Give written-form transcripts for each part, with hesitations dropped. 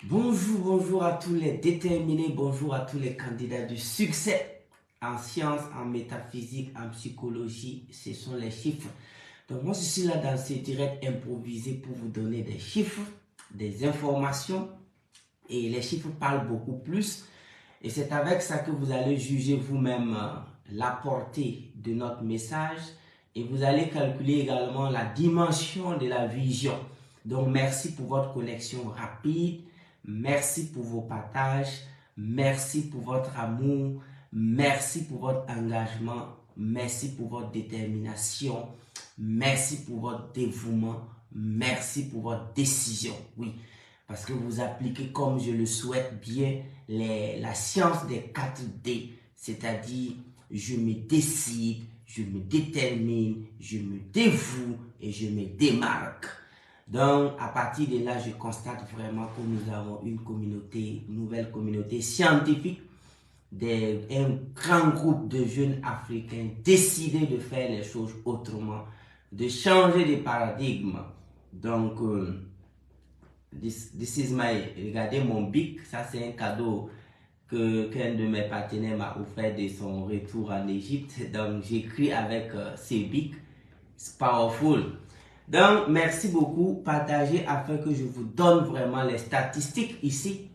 Bonjour à tous les déterminés, bonjour à tous les candidats du succès en sciences, en métaphysique, en psychologie, ce sont les chiffres. Donc moi je suis là dans ce direct improvisé pour vous donner des chiffres, des informations et les chiffres parlent beaucoup plus et c'est avec ça que vous allez juger vous-même la portée de notre message et vous allez calculer également la dimension de la vision. Donc merci pour votre connexion rapide. Merci pour vos partages, merci pour votre amour, merci pour votre engagement, merci pour votre détermination, merci pour votre dévouement, merci pour votre décision. Oui, parce que vous appliquez comme je le souhaite bien la science des 4D, c'est-à-dire je me décide, je me détermine, je me dévoue et je me démarque. Donc, à partir de là, je constate vraiment que nous avons une nouvelle communauté scientifique, un grand groupe de jeunes Africains décidés de faire les choses autrement, de changer de paradigme. Donc, this is regardez mon bic, ça c'est un cadeau qu'un de mes partenaires m'a offert de son retour en Égypte. Donc, j'écris avec ces bics, c'est powerful. Donc, merci beaucoup. Partagez afin que je vous donne vraiment les statistiques ici,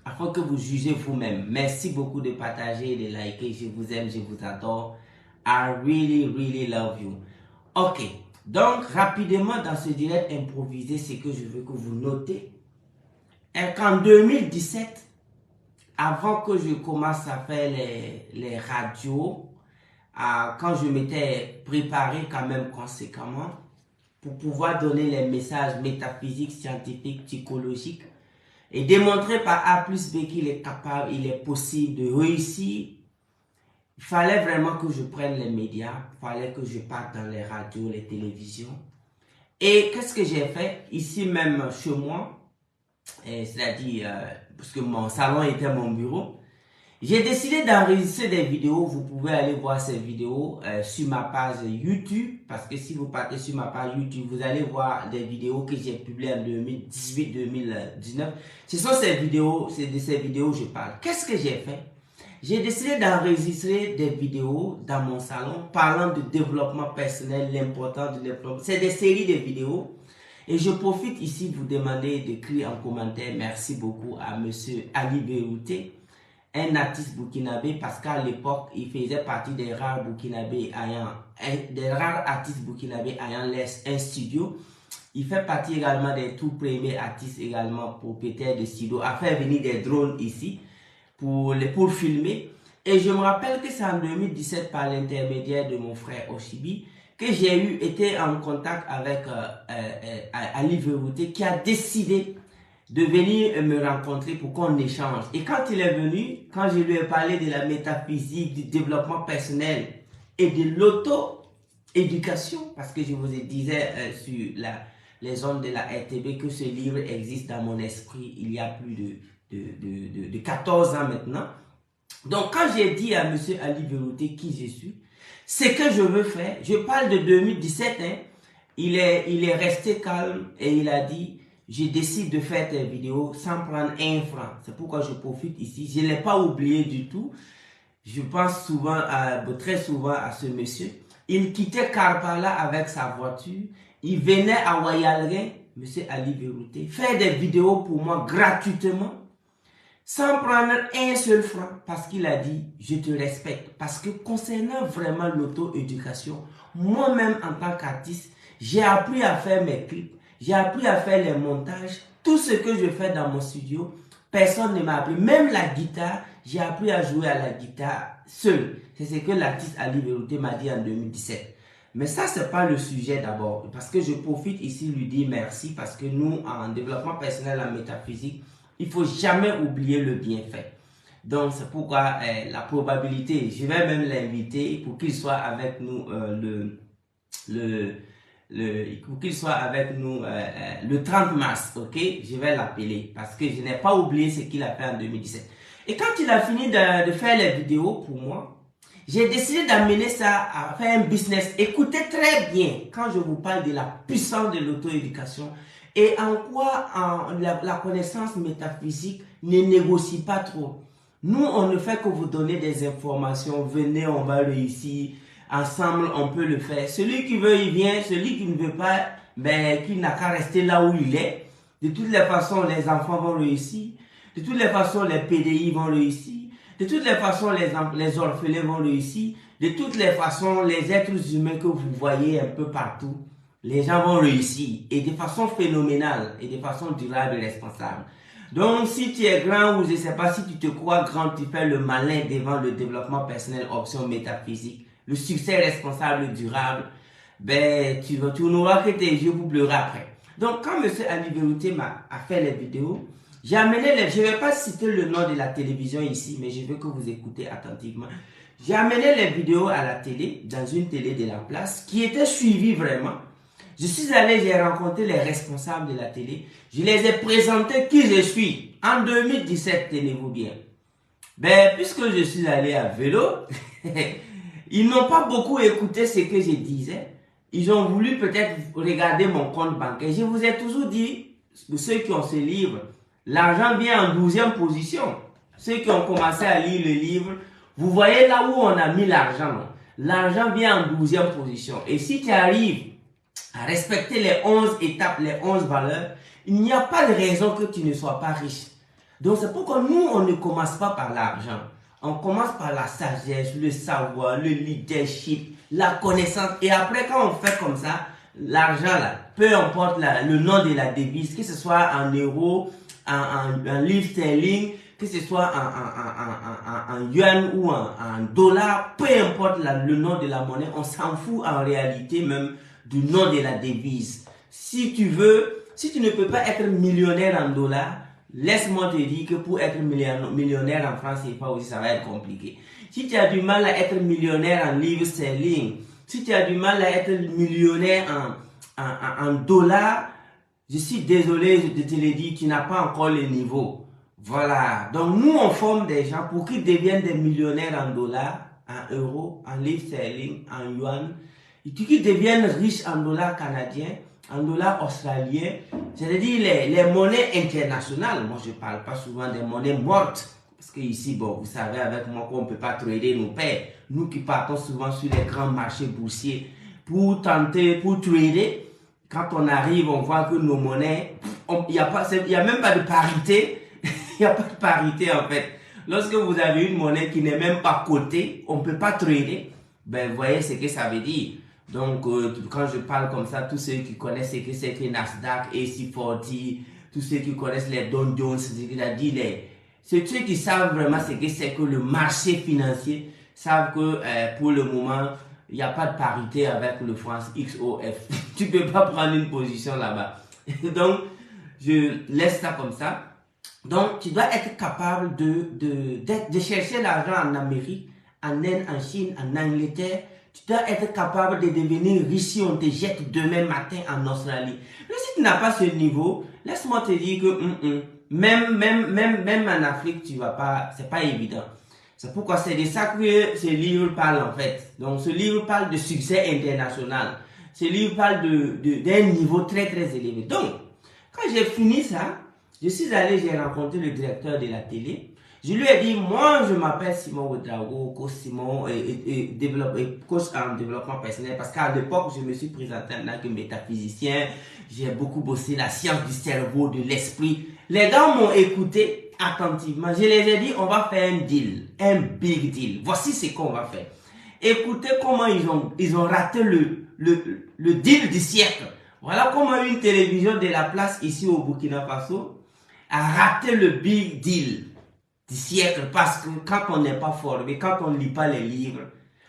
afin que vous jugez vous-même. Merci beaucoup de partager et de liker. Je vous aime, je vous adore. I really love you. Ok. Donc, rapidement, dans ce direct improvisé, c'est que je veux que vous notez qu'en 2017, avant que je commence à faire les radios, quand je m'étais préparé quand même conséquemment, pour pouvoir donner les messages métaphysiques, scientifiques, psychologiques et démontrer par A plus B qu'il est capable, il est possible de réussir. Il fallait vraiment que je prenne les médias, il fallait que je parte dans les radios, les télévisions. Et qu'est-ce que j'ai fait ici même chez moi, c'est-à-dire parce que mon salon était mon bureau. J'ai décidé d'enregistrer des vidéos. Vous pouvez aller voir ces vidéos sur ma page YouTube. Parce que si vous partez sur ma page YouTube, vous allez voir des vidéos que j'ai publiées en 2018-2019. Ce sont ces vidéos, c'est de ces vidéos que je parle. Qu'est-ce que j'ai fait? J'ai décidé d'enregistrer des vidéos dans mon salon parlant de développement personnel, l'importance du développement. C'est des séries de vidéos. Et je profite ici de vous demander d'écrire en commentaire merci beaucoup à monsieur Ali Berouté, un artiste burkinabé, parce qu'à l'époque, il faisait partie des rares artistes burkinabés ayant un studio. Il fait partie également des tout premiers artistes également propriétaires de studio à faire venir des drones ici pour filmer. Et je me rappelle que c'est en 2017 par l'intermédiaire de mon frère Oshibi que j'ai été en contact avec Ali Verouté qui a décidé de venir me rencontrer pour qu'on échange. Et quand il est venu, quand je lui ai parlé de la métaphysique, du développement personnel et de l'auto-éducation, parce que je vous disais sur les ondes de la RTB que ce livre existe dans mon esprit il y a plus de 14 ans maintenant. Donc quand j'ai dit à M. Ali Verouté qui je suis, ce que je veux faire, je parle de 2017, hein, il est resté calme et il a dit: je décide de faire tes vidéos sans prendre un franc. C'est pourquoi je profite ici. Je ne l'ai pas oublié du tout. Je pense très souvent à ce monsieur. Il quittait Karpala avec sa voiture. Il venait à Wayalgin, monsieur Ali Verouté, faire des vidéos pour moi gratuitement, sans prendre un seul franc, parce qu'il a dit: je te respecte. Parce que concernant vraiment l'auto-éducation, moi-même en tant qu'artiste, j'ai appris à faire mes clips. J'ai appris à faire les montages. Tout ce que je fais dans mon studio, personne ne m'a appris. Même la guitare, j'ai appris à jouer à la guitare seul. C'est ce que l'artiste Ali Verouté m'a dit en 2017. Mais ça, c'est pas le sujet d'abord. Parce que je profite ici de lui dire merci. Parce que nous, en développement personnel, en métaphysique, il faut jamais oublier le bienfait. Donc, c'est pourquoi la probabilité, je vais même l'inviter pour qu'il soit avec nous pour qu'il soit avec nous le 30 mars, ok? Je vais l'appeler parce que je n'ai pas oublié ce qu'il a fait en 2017. Et quand il a fini de faire les vidéos pour moi, j'ai décidé d'amener ça à faire un business. Écoutez très bien quand je vous parle de la puissance de l'auto-éducation et en quoi la connaissance métaphysique ne négocie pas trop. Nous, on ne fait que vous donner des informations. Venez, on va réussir. Ensemble, on peut le faire. Celui qui veut, il vient. Celui qui ne veut pas, ben, qui n'a qu'à rester là où il est. De toutes les façons, les enfants vont réussir. De toutes les façons, les PDI vont réussir. De toutes les façons, les orphelins vont réussir. De toutes les façons, les êtres humains que vous voyez un peu partout, les gens vont réussir. Et de façon phénoménale, et de façon durable et responsable. Donc, si tu es grand ou je ne sais pas si tu te crois grand, tu fais le malin devant le développement personnel, option métaphysique, le succès responsable durable, ben, tu n'auras que tes yeux pour pleurer après. Donc, quand M. Ali Verouté a fait les vidéos, j'ai amené je ne vais pas citer le nom de la télévision ici, mais je veux que vous écoutez attentivement. J'ai amené les vidéos à la télé, dans une télé de la place, qui était suivie vraiment. Je suis allé, j'ai rencontré les responsables de la télé. Je les ai présentés qui je suis. En 2017, tenez-vous bien. Ben, puisque je suis allé à vélo, ils n'ont pas beaucoup écouté ce que je disais. Ils ont voulu peut-être regarder mon compte bancaire. Je vous ai toujours dit, ceux qui ont ce livre, l'argent vient en 12e position. Ceux qui ont commencé à lire le livre, vous voyez là où on a mis l'argent. L'argent vient en 12e position. Et si tu arrives à respecter les 11 étapes, les 11 valeurs, il n'y a pas de raison que tu ne sois pas riche. Donc c'est pourquoi nous, on ne commence pas par l'argent. On commence par la sagesse, le savoir, le leadership, la connaissance. Et après, quand on fait comme ça, l'argent, là, peu importe le nom de la devise, que ce soit en euros, en livre sterling, que ce soit en yuan ou en dollars, peu importe le nom de la monnaie, on s'en fout en réalité même du nom de la devise. Si tu ne peux pas être millionnaire en dollars, laisse-moi te dire que pour être millionnaire en France, c'est pas aussi, ça va être compliqué. Si tu as du mal à être millionnaire en livres sterling, si tu as du mal à être millionnaire en dollars, je suis désolé de te le dire, tu n'as pas encore le niveau. Voilà. Donc nous, on forme des gens pour qu'ils deviennent des millionnaires en dollars, en euros, en livres sterling, en yuan, et qu'ils deviennent riches en dollars canadiens, en dollars australiens, c'est-à-dire les monnaies internationales. Moi, je ne parle pas souvent des monnaies mortes. Parce que ici, bon, vous savez avec moi qu'on ne peut pas trader nos pères. Nous qui partons souvent sur les grands marchés boursiers pour trader, quand on arrive, on voit que nos monnaies, il n'y a même pas de parité. Il n'y a pas de parité en fait. Lorsque vous avez une monnaie qui n'est même pas cotée, on ne peut pas trader. Ben, vous voyez ce que ça veut dire. Donc, quand je parle comme ça, tous ceux qui connaissent ce que c'est que Nasdaq, AC40, tous ceux qui connaissent les Dow Jones, c'est-à-dire ceux qui savent vraiment ce que c'est que le marché financier, savent que pour le moment, il n'y a pas de parité avec le franc XOF. Tu ne peux pas prendre une position là-bas. Donc, je laisse ça comme ça. Donc, tu dois être capable de chercher l'argent en Amérique, en Inde, en Chine, en Angleterre. Tu dois être capable de devenir riche si on te jette demain matin en Australie. Mais si tu n'as pas ce niveau, laisse-moi te dire que même en Afrique, tu vas pas, c'est pas évident. C'est pourquoi c'est de ça que ce livre parle en fait. Donc ce livre parle de succès international. Ce livre parle d'un niveau très très élevé. Donc, quand j'ai fini ça, je suis allé, j'ai rencontré le directeur de la télé. Je lui ai dit, moi, je m'appelle Simon Ouedraogo, coach Simon, coach en développement personnel, parce qu'à l'époque, je me suis présenté en tant que métaphysicien. J'ai beaucoup bossé la science du cerveau, de l'esprit. Les gars m'ont écouté attentivement. Je les ai dit, on va faire un deal, un big deal. Voici ce qu'on va faire. Écoutez comment ils ont raté le deal du siècle. Voilà comment une télévision de la place ici au Burkina Faso a raté le big deal du siècle, parce que quand on n'est pas formé, quand on ne lit pas les livres,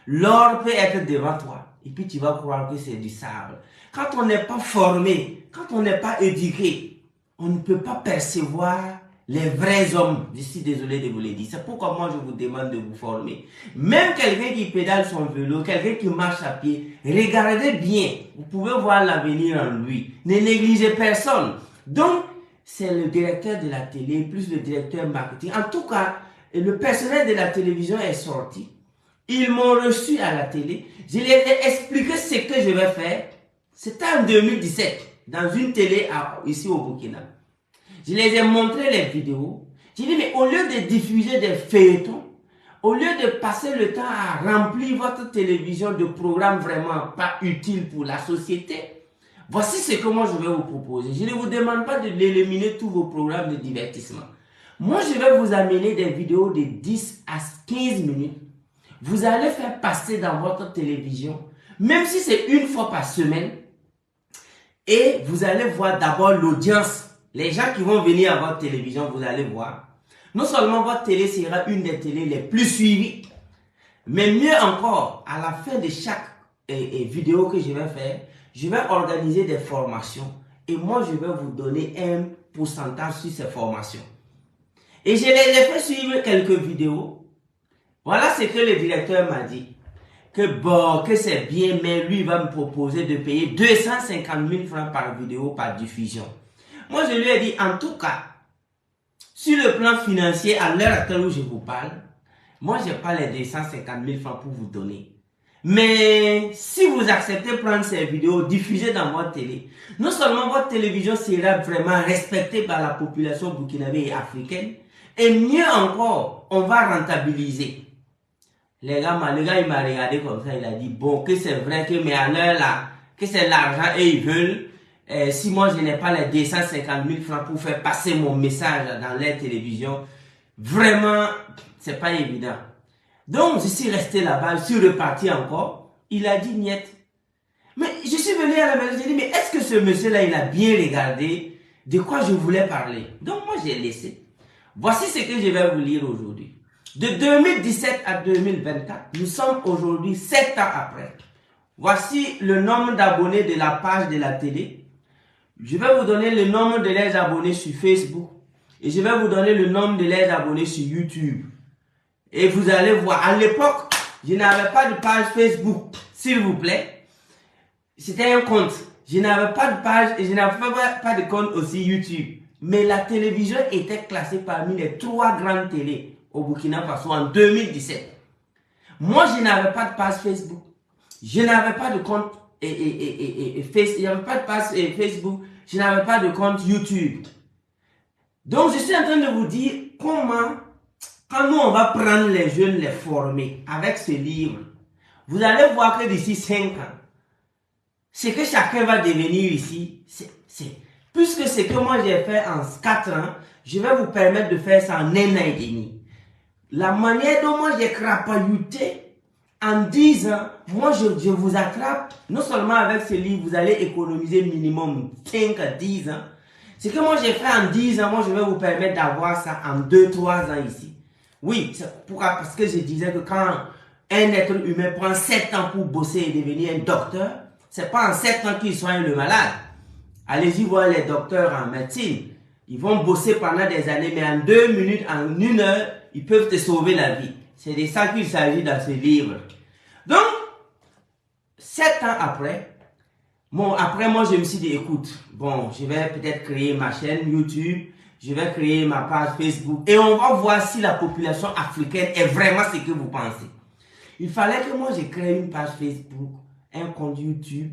l'or peut être devant toi et puis tu vas croire que c'est du sable. Quand on n'est pas formé, quand on n'est pas éduqué, on ne peut pas percevoir les vrais hommes. Je suis désolé de vous le dire. C'est pourquoi moi je vous demande de vous former. Même quelqu'un qui pédale son vélo, quelqu'un qui marche à pied, regardez bien. Vous pouvez voir l'avenir en lui. Ne négligez personne. Donc, c'est le directeur de la télé, plus le directeur marketing. En tout cas, le personnel de la télévision est sorti. Ils m'ont reçu à la télé. Je les ai expliqué ce que je vais faire. C'était en 2017. dans une télé ici au Burkina. Je les ai montré les vidéos. J'ai dit, mais au lieu de diffuser des feuilletons, au lieu de passer le temps à remplir votre télévision de programmes vraiment pas utiles pour la société, voici ce que moi je vais vous proposer. Je ne vous demande pas de l'éliminer tous vos programmes de divertissement. Moi, je vais vous amener des vidéos de 10 à 15 minutes. Vous allez faire passer dans votre télévision, même si c'est une fois par semaine, et vous allez voir d'abord l'audience. Les gens qui vont venir à votre télévision, vous allez voir. Non seulement votre télé sera une des télés les plus suivies, mais mieux encore, à la fin de chaque vidéo que je vais faire, je vais organiser des formations et moi je vais vous donner un pourcentage sur ces formations. Et je les ai fait suivre quelques vidéos. Voilà ce que le directeur m'a dit. Que bon, que c'est bien, mais lui va me proposer de payer 250 000 francs par vidéo, par diffusion. Moi je lui ai dit, en tout cas, sur le plan financier, à l'heure actuelle où je vous parle, moi, je n'ai pas les 250 000 francs pour vous donner. Mais si vous acceptez de prendre ces vidéos, diffuser dans votre télé, non seulement votre télévision sera vraiment respectée par la population burkinabé et africaine, et mieux encore, on va rentabiliser. Le gars, il m'a regardé comme ça, il a dit, bon, que c'est vrai que, mais à l'heure là, que c'est l'argent et ils veulent, si moi je n'ai pas les 250 000 francs pour faire passer mon message dans les télévisions, vraiment, c'est pas évident. Donc, je suis resté là-bas, je suis reparti encore. Il a dit, niet. Mais je suis venu à la maison, j'ai dit, mais est-ce que ce monsieur-là, il a bien regardé de quoi je voulais parler? Donc, moi, j'ai laissé. Voici ce que je vais vous lire aujourd'hui. De 2017 à 2024, nous sommes aujourd'hui 7 ans après. Voici le nombre d'abonnés de la page de la télé. Je vais vous donner le nombre de les abonnés sur Facebook. Et je vais vous donner le nombre de les abonnés sur YouTube. Et vous allez voir, à l'époque, je n'avais pas de page Facebook, s'il vous plaît. C'était un compte. Je n'avais pas de page et je n'avais pas de compte aussi YouTube. Mais la télévision était classée parmi les 3 grandes télés au Burkina Faso en 2017. Moi, je n'avais pas de page Facebook. Je n'avais pas de compte Facebook. Je n'avais pas de compte YouTube. Donc, je suis en train de vous dire comment, quand nous, on va prendre les jeunes, les former avec ce livre, vous allez voir que d'ici 5 ans, ce que chacun va devenir ici, puisque ce que moi j'ai fait en 4 ans, je vais vous permettre de faire ça en 1 an et demi. La manière dont moi j'ai crapahuté en 10 ans, moi je vous attrape, non seulement avec ce livre, vous allez économiser minimum 5 à 10 ans. Ce que moi j'ai fait en 10 ans, moi je vais vous permettre d'avoir ça en 2-3 ans ici. Oui, c'est pourquoi? Parce que je disais que quand un être humain prend 7 ans pour bosser et devenir un docteur, c'est pas en 7 ans qu'il soigne le malade. Allez-y voir les docteurs en médecine. Ils vont bosser pendant des années, mais en 2 minutes, en 1 heure, ils peuvent te sauver la vie. C'est de ça qu'il s'agit dans ce livre. Donc, 7 ans après, après moi je me suis dit, écoute, bon, je vais peut-être créer ma chaîne YouTube, je vais créer ma page Facebook et on va voir si la population africaine est vraiment ce que vous pensez. Il fallait que moi je crée une page Facebook, un compte YouTube,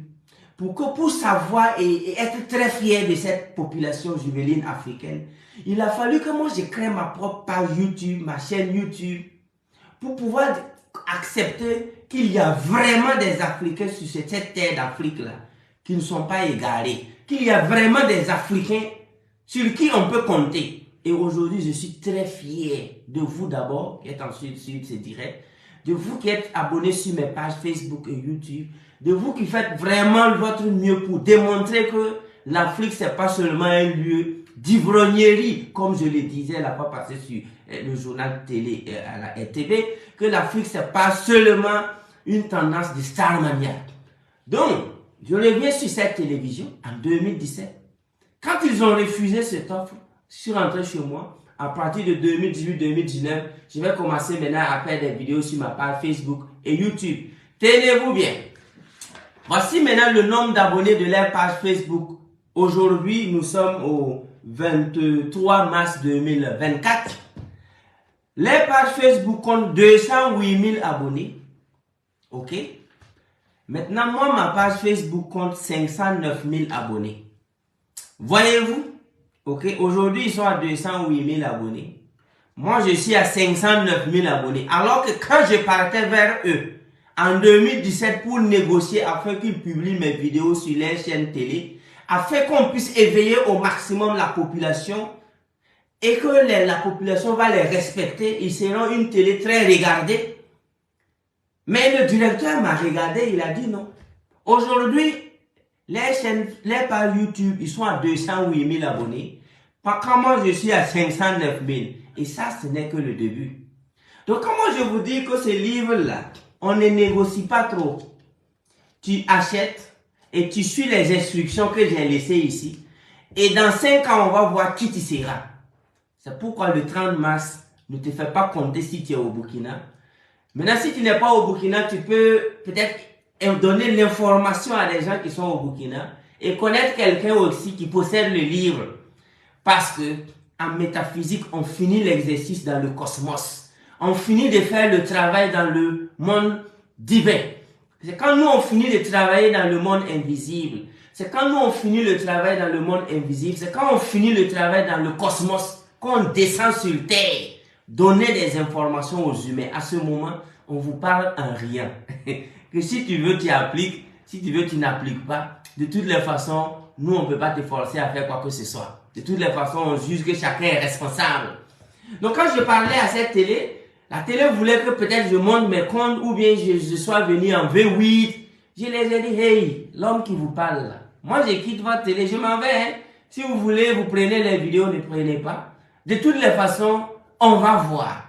pour savoir et être très fier de cette population juvénile africaine. Il a fallu que moi je crée ma propre page YouTube, ma chaîne YouTube, pour pouvoir accepter qu'il y a vraiment des Africains sur cette terre d'Afrique-là, qui ne sont pas égarés, qu'il y a vraiment des Africains sur qui on peut compter. Et aujourd'hui, je suis très fier de vous d'abord, qui êtes ensuite sur ce direct, de vous qui êtes abonnés sur mes pages Facebook et YouTube, de vous qui faites vraiment votre mieux pour démontrer que l'Afrique, c'est pas seulement un lieu d'ivrognerie, comme je le disais la fois passée sur le journal télé à la RTV, que l'Afrique, c'est pas seulement une tendance de Starmania. Donc, je reviens sur cette télévision en 2017. Quand ils ont refusé cette offre, je suis rentré chez moi. À partir de 2018-2019, je vais commencer maintenant à faire des vidéos sur ma page Facebook et YouTube. Tenez-vous bien. Voici maintenant le nombre d'abonnés de leur page Facebook. Aujourd'hui, nous sommes au 23 mars 2024. Les pages Facebook comptent 208 000 abonnés. Ok? Maintenant, moi, ma page Facebook compte 509 000 abonnés. Voyez-vous? Ok, aujourd'hui, ils sont à 208 000 abonnés. Moi, je suis à 509 000 abonnés. Alors que quand je partais vers eux, en 2017, pour négocier afin qu'ils publient mes vidéos sur les chaînes télé, afin qu'on puisse éveiller au maximum la population et que la population va les respecter, ils seront une télé très regardée. Mais le directeur m'a regardé, il a dit non. Aujourd'hui, les pages YouTube, ils sont à 208 000 abonnés. Quand moi, je suis à 509 000. Et ça, ce n'est que le début. Donc, comment je vous dis que ce livre-là, on ne négocie pas trop. Tu achètes et tu suis les instructions que j'ai laissées ici. Et dans 5 ans, on va voir qui tu seras. C'est pourquoi le 30 mars, ne te fais pas compter si tu es au Burkina. Maintenant, si tu n'es pas au Burkina, tu peux peut-être donner l'information à des gens qui sont au Burkina et connaître quelqu'un aussi qui possède le livre. Parce que en métaphysique, on finit l'exercice dans le cosmos. On finit de faire le travail dans le monde divin. C'est quand nous on finit de travailler dans le monde invisible. C'est quand nous on finit le travail dans le monde invisible. C'est quand on finit le travail dans le cosmos qu'on descend sur Terre. Donner des informations aux humains. À ce moment, on vous parle en rien. Que si tu veux, tu appliques. Si tu veux, tu n'appliques pas. De toutes les façons, nous, on ne peut pas te forcer à faire quoi que ce soit. De toutes les façons, on juge que chacun est responsable. Donc, quand je parlais à cette télé, la télé voulait que peut-être je monte mes comptes ou bien je sois venu en V8. Je les ai dit, hey, l'homme qui vous parle là, moi, je quitte votre télé, je m'en vais. Hein. Si vous voulez, vous prenez les vidéos, ne prenez pas. De toutes les façons, on va voir.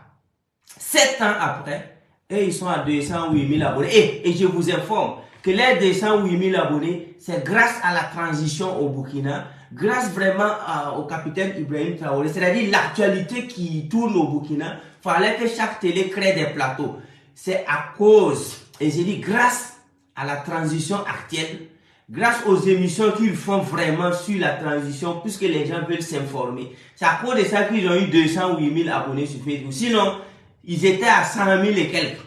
7 ans après, et ils sont à 208 000 abonnés. Et je vous informe que les 208 000 abonnés, c'est grâce à la transition au Burkina, grâce vraiment au capitaine Ibrahim Traoré, c'est-à-dire l'actualité qui tourne au Burkina, il fallait que chaque télé crée des plateaux. C'est à cause, et j'ai dit grâce à la transition actuelle, grâce aux émissions qu'ils font vraiment sur la transition, puisque les gens veulent s'informer. C'est à cause de ça qu'ils ont eu 208 000 abonnés sur Facebook. Sinon, ils étaient à 100 000 et quelques.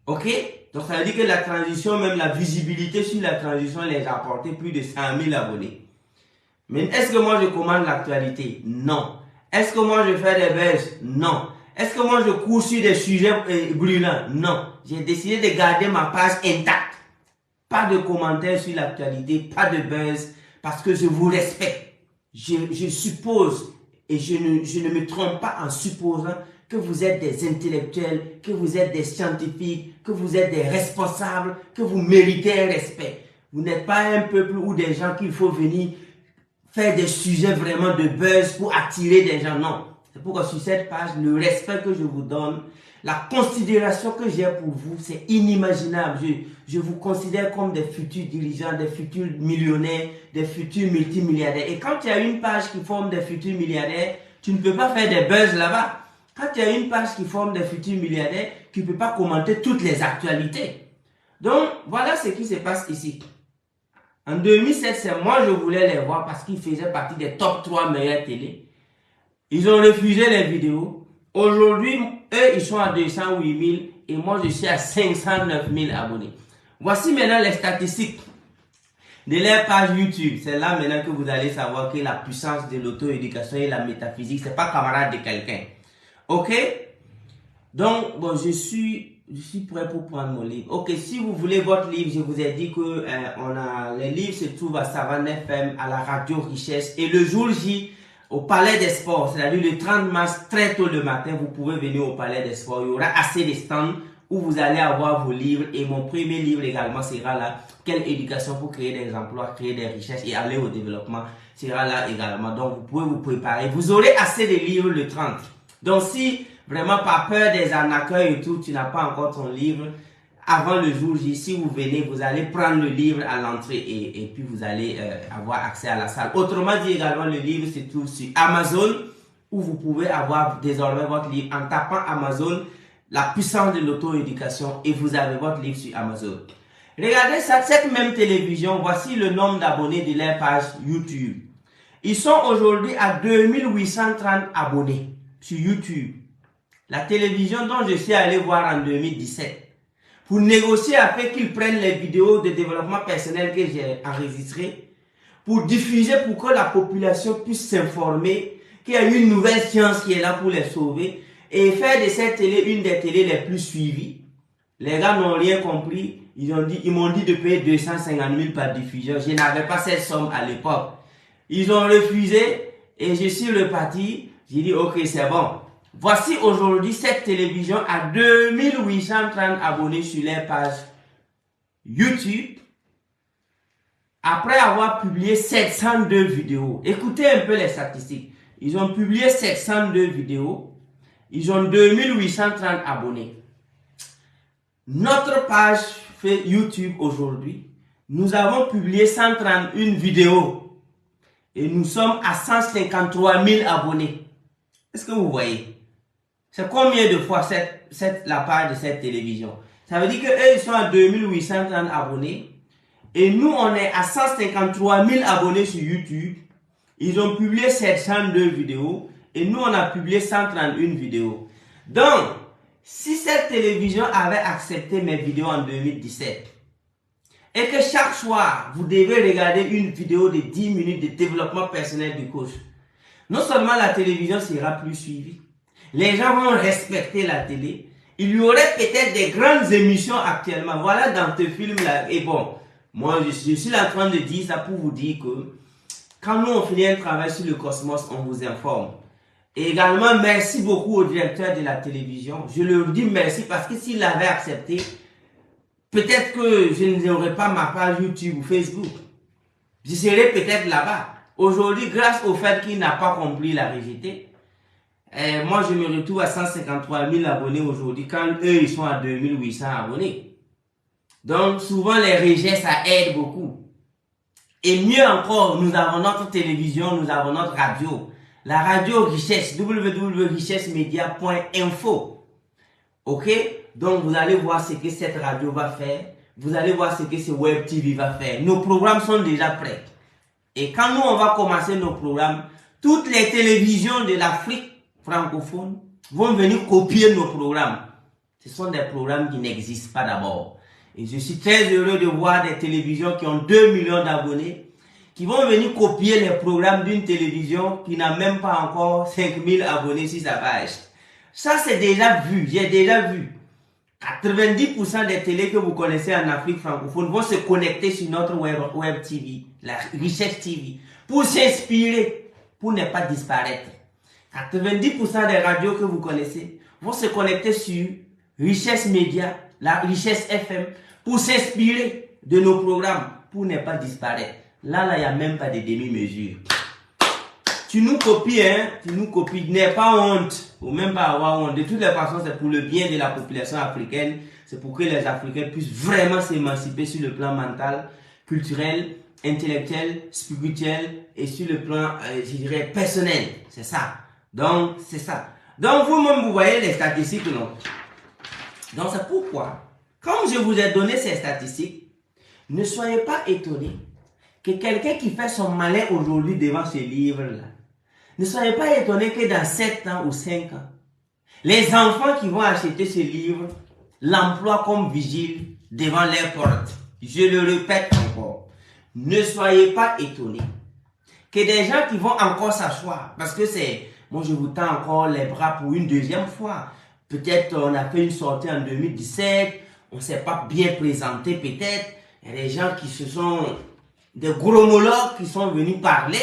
Ok? Donc ça veut dire que la transition, même la visibilité sur la transition, les a apporté plus de 100 000 abonnés. Mais est-ce que moi je commande l'actualité? Non. Est-ce que moi je fais des buzz? Non. Est-ce que moi je cours sur des sujets brûlants? Non. J'ai décidé de garder ma page intacte. Pas de commentaires sur l'actualité, pas de buzz, parce que je vous respecte. Je suppose, et je ne me trompe pas en supposant que vous êtes des intellectuels, que vous êtes des scientifiques, que vous êtes des responsables, que vous méritez un respect. Vous n'êtes pas un peuple ou des gens qu'il faut venir faire des sujets vraiment de buzz pour attirer des gens. Non. C'est pourquoi sur cette page, le respect que je vous donne, la considération que j'ai pour vous, c'est inimaginable. Je vous considère comme des futurs dirigeants, des futurs millionnaires, des futurs multimilliardaires. Et quand tu as une page qui forme des futurs milliardaires, tu ne peux pas faire des buzz là-bas. Quand tu as une page qui forme des futurs milliardaires, tu ne peux pas commenter toutes les actualités. Donc, voilà ce qui se passe ici. En 2007, c'est moi je voulais les voir parce qu'ils faisaient partie des top 3 meilleures télé. Ils ont refusé les vidéos. Aujourd'hui, eux, ils sont à 208 000 et moi, je suis à 509 000 abonnés. Voici maintenant les statistiques de leur page YouTube. C'est là maintenant que vous allez savoir que la puissance de l'auto-éducation et la métaphysique, c'est pas camarade de quelqu'un. Ok? Donc, bon, je suis prêt pour prendre mon livre. Ok, si vous voulez votre livre, je vous ai dit que les livres se trouvent à Savane FM, à la radio Richesse. Et le jour J, au Palais des Sports, c'est-à-dire le 30 mars, très tôt le matin, vous pouvez venir au Palais des Sports. Il y aura assez de stands où vous allez avoir vos livres. Et mon premier livre également sera là. Quelle éducation pour créer des emplois, créer des richesses et aller au développement sera là également. Donc, vous pouvez vous préparer. Vous aurez assez de livres le 30. Donc, si vraiment par peur des arnaqueurs et tout, tu n'as pas encore ton livre, avant le jour J, si vous venez, vous allez prendre le livre à l'entrée et puis vous allez avoir accès à la salle. Autrement dit également, le livre se trouve sur Amazon où vous pouvez avoir désormais votre livre en tapant Amazon, la puissance de l'auto-éducation et vous avez votre livre sur Amazon. Regardez ça, cette même télévision, voici le nombre d'abonnés de leur page YouTube. Ils sont aujourd'hui à 2830 abonnés sur YouTube. La télévision dont je suis allé voir en 2017 pour négocier afin qu'ils prennent les vidéos de développement personnel que j'ai enregistrées. pour diffuser, pour que la population puisse s'informer qu'il y a une nouvelle science qui est là pour les sauver et faire de cette télé une des télés les plus suivies. Les gars n'ont rien compris. Ils m'ont dit de payer 250 000 par diffusion. Je n'avais pas cette somme à l'époque. Ils ont refusé et je suis reparti. J'ai dit ok, c'est bon. Voici aujourd'hui cette télévision a 2830 abonnés sur leur page YouTube. Après avoir publié 702 vidéos. Écoutez un peu les statistiques. Ils ont publié 702 vidéos. Ils ont 2830 abonnés. Notre page YouTube aujourd'hui, nous avons publié 131 vidéos. Et nous sommes à 153 000 abonnés. Est-ce que vous voyez? C'est combien de fois la page de cette télévision? Ça veut dire qu'eux, ils sont à 2830 abonnés. Et nous, on est à 153 000 abonnés sur YouTube. Ils ont publié 702 vidéos. Et nous, on a publié 131 vidéos. Donc, si cette télévision avait accepté mes vidéos en 2017, et que chaque soir, vous devez regarder une vidéo de 10 minutes de développement personnel du coach, non seulement la télévision sera plus suivie, les gens vont respecter la télé, il y aurait peut-être des grandes émissions actuellement. Voilà dans ce film-là. Et bon, moi, je suis en train de dire ça pour vous dire que quand nous, on finit un travail sur le cosmos, on vous informe. Et également, merci beaucoup au directeur de la télévision. Je leur dis merci parce que s'il avait accepté, peut-être que je n'aurais pas ma page YouTube ou Facebook. Je serais peut-être là-bas. Aujourd'hui, grâce au fait qu'il n'a pas compris la vérité, moi, je me retrouve à 153 000 abonnés aujourd'hui quand eux, ils sont à 2800 abonnés. Donc, souvent, les rejets, ça aide beaucoup. Et mieux encore, nous avons notre télévision, nous avons notre radio. La radio Richesse, www.richessemedia.info. Ok? Donc, vous allez voir ce que cette radio va faire. Vous allez voir ce que ce Web TV va faire. Nos programmes sont déjà prêts. Et quand nous, on va commencer nos programmes, toutes les télévisions de l'Afrique francophone vont venir copier nos programmes. Ce sont des programmes qui n'existent pas d'abord. Et je suis très heureux de voir des télévisions qui ont 2 millions d'abonnés, qui vont venir copier les programmes d'une télévision qui n'a même pas encore 5000 abonnés sur sa page. Ça, c'est déjà vu, j'ai déjà vu. 90% des télés que vous connaissez en Afrique francophone vont se connecter sur notre web TV, la Richesse TV, pour s'inspirer, pour ne pas disparaître. 90% des radios que vous connaissez vont se connecter sur Richesse Média, la Richesse FM, pour s'inspirer de nos programmes, pour ne pas disparaître. Là, il n'y a même pas de demi-mesure. Tu nous copies, hein, tu nous copies, n'aie pas honte, ou même pas avoir honte. De toutes les façons, c'est pour le bien de la population africaine, c'est pour que les Africains puissent vraiment s'émanciper sur le plan mental, culturel, intellectuel, spirituel et sur le plan, je dirais, personnel. C'est ça. Donc, c'est ça. Donc, vous-même, vous voyez les statistiques, non? Donc, c'est pourquoi, comme je vous ai donné ces statistiques, ne soyez pas étonnés que quelqu'un qui fait son malin aujourd'hui devant ce livre-là, ne soyez pas étonnés que dans 7 ans ou 5 ans, les enfants qui vont acheter ce livre l'emploient comme vigile devant leurs portes. Je le répète encore. Ne soyez pas étonnés que des gens qui vont encore s'asseoir, parce que c'est, moi je vous tends encore les bras pour une deuxième fois. Peut-être on a fait une sortie en 2017, on ne s'est pas bien présenté peut-être. Il y a des gens qui se sont, des gromologues qui sont venus parler.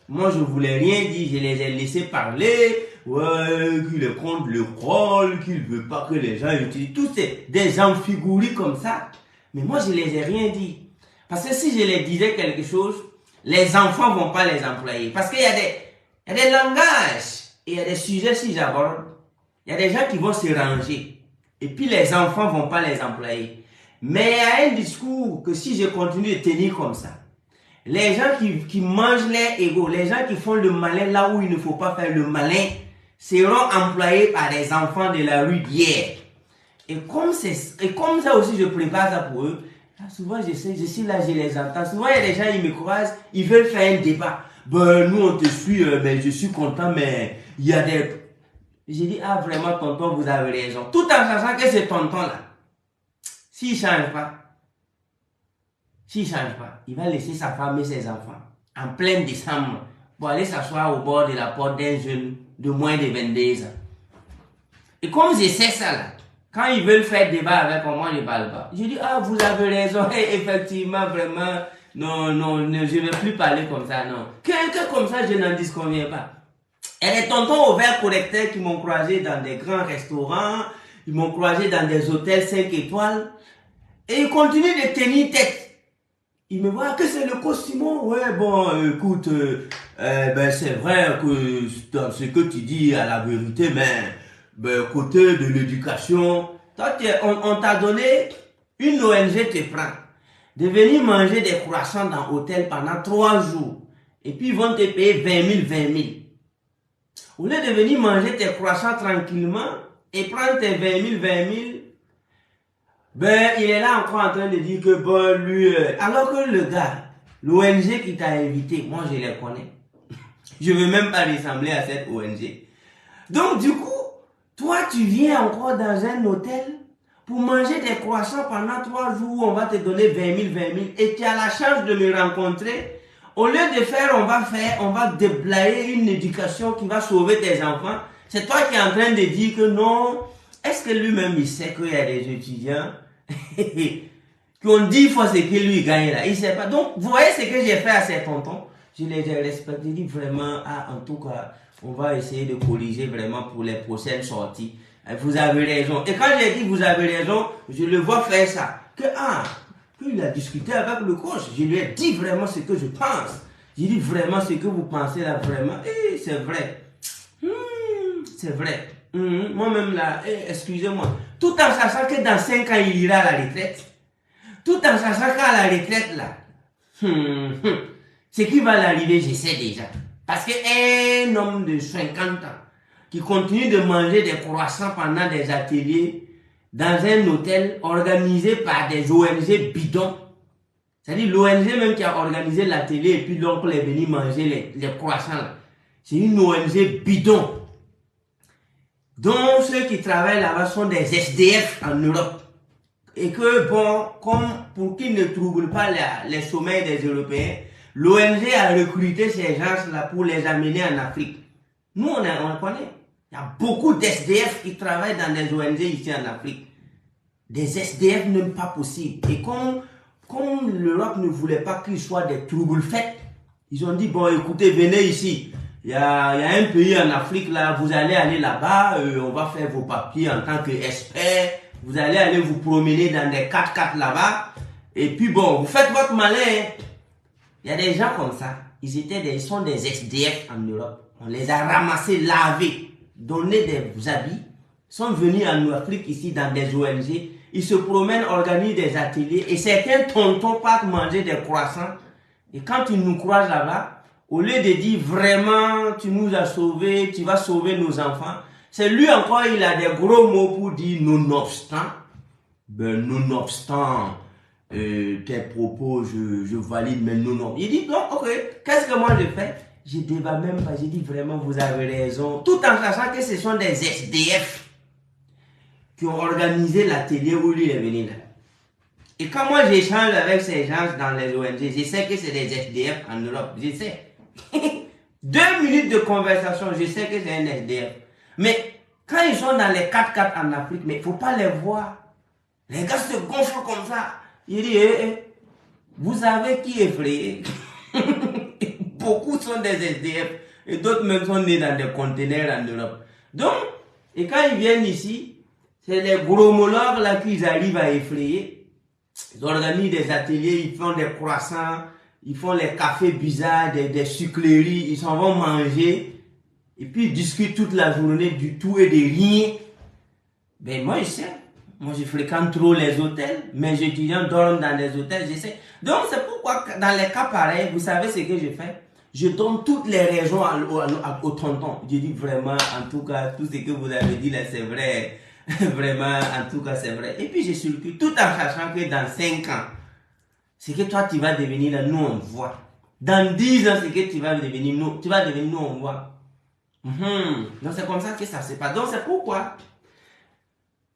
Moi je ne voulais rien dire, je les ai laissés parler. Ouais, qu'il est contre le rôle, qu'il ne veut pas que les gens utilisent. Tous des amphigouris comme ça. Mais moi je ne les ai rien dit. Parce que si je les disais quelque chose, les enfants ne vont pas les employer. Parce qu'il y a des langages et il y a des sujets, si j'aborde, il y a des gens qui vont se ranger. Et puis les enfants ne vont pas les employer. Mais il y a un discours que si je continue de tenir comme ça, les gens qui mangent les égos, les gens qui font le malin là où il ne faut pas faire le malin, seront employés par des enfants de la rue d'hier. Et comme ça aussi je prépare ça pour eux, là, souvent je suis là, je les entends. Souvent il y a des gens, ils me croisent, ils veulent faire un débat. Ben nous on te suit, mais je suis content, mais il y a des... J'ai dit, ah vraiment tonton, vous avez raison. Tout en sachant que ce tonton-là, s'il ne change pas, il va laisser sa femme et ses enfants. en plein décembre, pour aller s'asseoir au bord de la porte d'un jeune de moins de 22 ans. Et comme je sais ça là, quand ils veulent faire débat avec moi, je ne parle pas. Je dis, ah, vous avez raison, et effectivement, vraiment, non, je ne vais plus parler comme ça, non. Quelqu'un comme ça, je n'en disconviens pas. Et les tontons au verre correcteur qui m'ont croisé dans des grands restaurants, ils m'ont croisé dans des hôtels 5 étoiles, et ils continuent de tenir tête. Ils me voient que c'est le costume. Ouais, bon, écoute, ben c'est vrai que dans ce que tu dis à la vérité, mais ben, côté de l'éducation, toi, on t'a donné, une ONG te prend, de venir manger des croissants dans l'hôtel pendant 3 jours, et puis ils vont te payer 20 000. Au lieu de venir manger tes croissants tranquillement, et prendre tes 20 000, ben, il est là encore en train de dire que, bon, lui, alors que le gars, l'ONG qui t'a invité, moi je les connais. Je ne veux même pas ressembler à cette ONG. Donc, du coup, toi, tu viens encore dans un hôtel pour manger des croissants pendant 3 jours où on va te donner 20 000, et tu as la chance de me rencontrer. Au lieu de faire, on va déployer une éducation qui va sauver tes enfants. C'est toi qui es en train de dire que non. Est-ce que lui-même, il sait qu'il y a des étudiants qui ont 10 fois ce que lui gagne là? Il sait pas. Donc, vous voyez ce que j'ai fait à ces tontons? Je les ai respectés. Je dis vraiment, ah, en tout cas, on va essayer de corriger vraiment pour les prochaines sorties. Vous avez raison. Et quand j'ai dit vous avez raison, je le vois faire ça. Il a discuté avec le coach. Je lui ai dit vraiment ce que je pense. J'ai dit vraiment ce que vous pensez là, vraiment. Et c'est vrai. C'est vrai. Moi-même là, excusez-moi. Tout en sachant que dans 5 ans, il ira à la retraite. Tout en sachant qu'à la retraite là, ce qui va l'arriver, je sais déjà. Parce qu'un homme de 50 ans qui continue de manger des croissants pendant des ateliers dans un hôtel organisé par des ONG bidons, c'est-à-dire l'ONG même qui a organisé l'atelier et puis l'oncle est venu manger les croissants là. C'est une ONG bidon. Donc ceux qui travaillent là-bas sont des SDF en Europe. Et que bon, comme pour qu'ils ne troublent pas les sommeils des Européens, l'ONG a recruté ces gens-là pour les amener en Afrique. Nous, on connaît. Il y a beaucoup d'SDF qui travaillent dans des ONG ici en Afrique. Des SDF même pas possible. Et comme l'Europe ne voulait pas qu'ils soient des trouble-fêtes, ils ont dit, bon, écoutez, venez ici. Il y a un pays en Afrique, là, vous allez aller là-bas, on va faire vos papiers en tant qu'expert. Vous allez aller vous promener dans des 4x4 là-bas. Et puis bon, vous faites votre malin. Il y a des gens comme ça. Ils sont des SDF en Europe. On les a ramassés, lavés, donnés des habits. Ils sont venus en Afrique ici dans des ONG. Ils se promènent, organisent des ateliers. Et certains tontons partent manger des croissants. Et quand ils nous croisent là-bas, au lieu de dire vraiment, tu nous as sauvés, tu vas sauver nos enfants, c'est lui encore, il a des gros mots pour dire nonobstant. Ben, nonobstant tes propos, je valide, mais non. Il dit, non, ok, qu'est-ce que moi je fais? Je débat même pas, je dis vraiment, vous avez raison. Tout en sachant que ce sont des SDF qui ont organisé l'atelier où lui est venu là. Et quand moi j'échange avec ces gens dans les ONG, je sais que c'est des SDF en Europe, je sais. 2 minutes de conversation, je sais que c'est un SDF. Mais quand ils sont dans les 4x4 en Afrique, mais il ne faut pas les voir. Les gars se gonflent comme ça. Il dit, vous savez qui est effrayé? Beaucoup sont des SDF. Et d'autres même sont nés dans des conteneurs en Europe. Donc, et quand ils viennent ici, c'est les gromologues là qu'ils arrivent à effrayer. Ils organisent des ateliers, ils font des croissants, ils font les cafés bizarres, des sucreries, ils s'en vont manger. Et puis ils discutent toute la journée du tout et de rien. Ben moi je sais. Moi je fréquente trop les hôtels. Mes étudiants dorment dans des hôtels, je sais. Donc c'est pourquoi dans les cas pareils, vous savez ce que je fais? Je donne toutes les raisons au tonton. Je dis vraiment, en tout cas, tout ce que vous avez dit là c'est vrai. Vraiment, en tout cas c'est vrai. Et puis je circule tout en sachant que dans 5 ans, ce que toi tu vas devenir là, nous on voit. Dans 10 ans, ce que tu vas devenir, nous on voit. Donc c'est comme ça que ça se passe. Donc c'est pourquoi,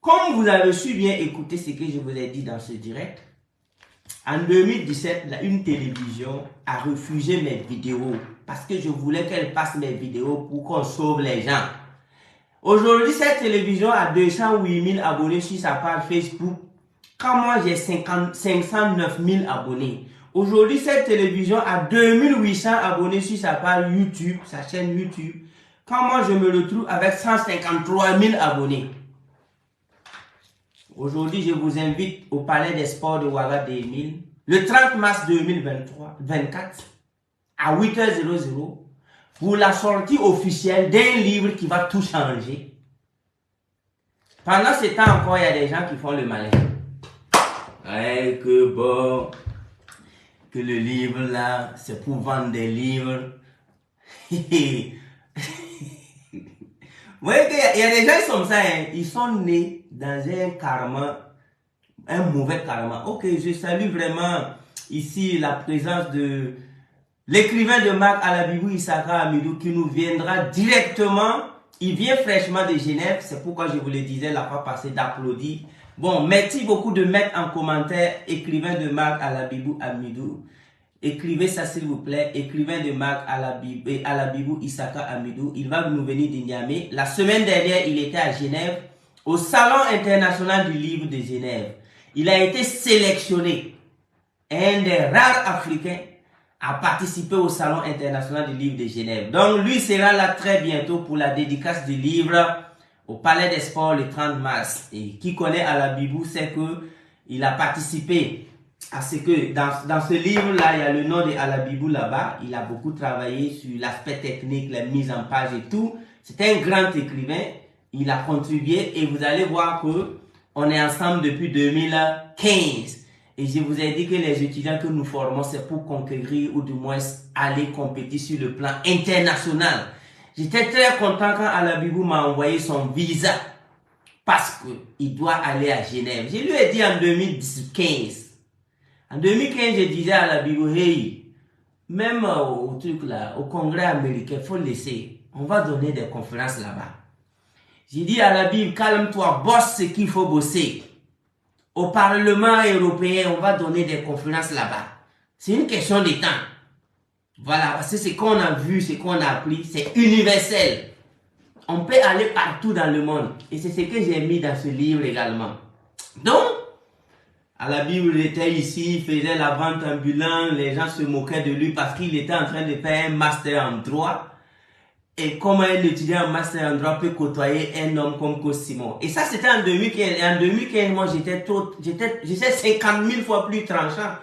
comme vous avez su bien écouter ce que je vous ai dit dans ce direct, En 2017, une télévision a refusé mes vidéos parce que je voulais qu'elle passe mes vidéos pour qu'on sauve les gens. Aujourd'hui, cette télévision a 208 000 abonnés sur sa page Facebook, quand moi j'ai 509 000 abonnés. Aujourd'hui, cette télévision a 2800 abonnés sur sa page YouTube, sa chaîne YouTube, quand moi je me retrouve avec 153 000 abonnés. Aujourd'hui, je vous invite au Palais des Sports de Ouagadougou le 30 mars 2024 à 8h00 pour la sortie officielle d'un livre qui va tout changer. Pendant ce temps encore, il y a des gens qui font le malin. Ouais, que bon, que le livre là, c'est pour vendre des livres. Vous voyez qu'il y a des gens qui sont ça, hein, ils sont nés dans un karma, un mauvais karma. Ok, je salue vraiment ici la présence de l'écrivain de Marc Alabibou Issaka Amidou qui nous viendra directement. Il vient fraîchement de Genève, c'est pourquoi je vous le disais la fois passée d'applaudir. Bon, merci beaucoup de mettre en commentaire écrivain de Marc Alabibou Amidou. Écrivez ça s'il vous plaît, écrivain de Marc Alabibou Issaka Amidou. Il va nous venir de Niamey. La semaine dernière, il était à Genève, au Salon international du livre de Genève. Il a été sélectionné, un des rares Africains à participer au Salon international du livre de Genève. Donc lui sera là très bientôt pour la dédicace du livre au Palais des Sports le 30 mars. Et qui connaît Alabibou sait que il a participé à ce que dans ce livre-là, il y a le nom de Alabibou là-bas. Il a beaucoup travaillé sur l'aspect technique, la mise en page et tout. C'est un grand écrivain. Il a contribué et vous allez voir que on est ensemble depuis 2015. Et je vous ai dit que les étudiants que nous formons, c'est pour conquérir ou du moins aller compétir sur le plan international. J'étais très content quand Alabibou m'a envoyé son visa parce qu'il doit aller à Genève. Je lui ai dit en 2015. En 2015, je disais à Alabibou, hey, même au truc là, au congrès américain, faut laisser. On va donner des conférences là-bas. J'ai dit à Alabibou, calme-toi, bosse ce qu'il faut bosser. Au Parlement européen, on va donner des conférences là-bas. C'est une question de temps. Voilà, parce que ce qu'on a vu, ce qu'on a appris, c'est universel. On peut aller partout dans le monde. Et c'est ce que j'ai mis dans ce livre également. Donc, Alabibou était ici, il faisait la vente ambulante, les gens se moquaient de lui parce qu'il était en train de faire un master en droit. Et comment un étudiant en master en droit peut côtoyer un homme comme Simon. Et ça, c'était en 2015. Et en 2015, moi, j'étais 50 000 fois plus tranchant.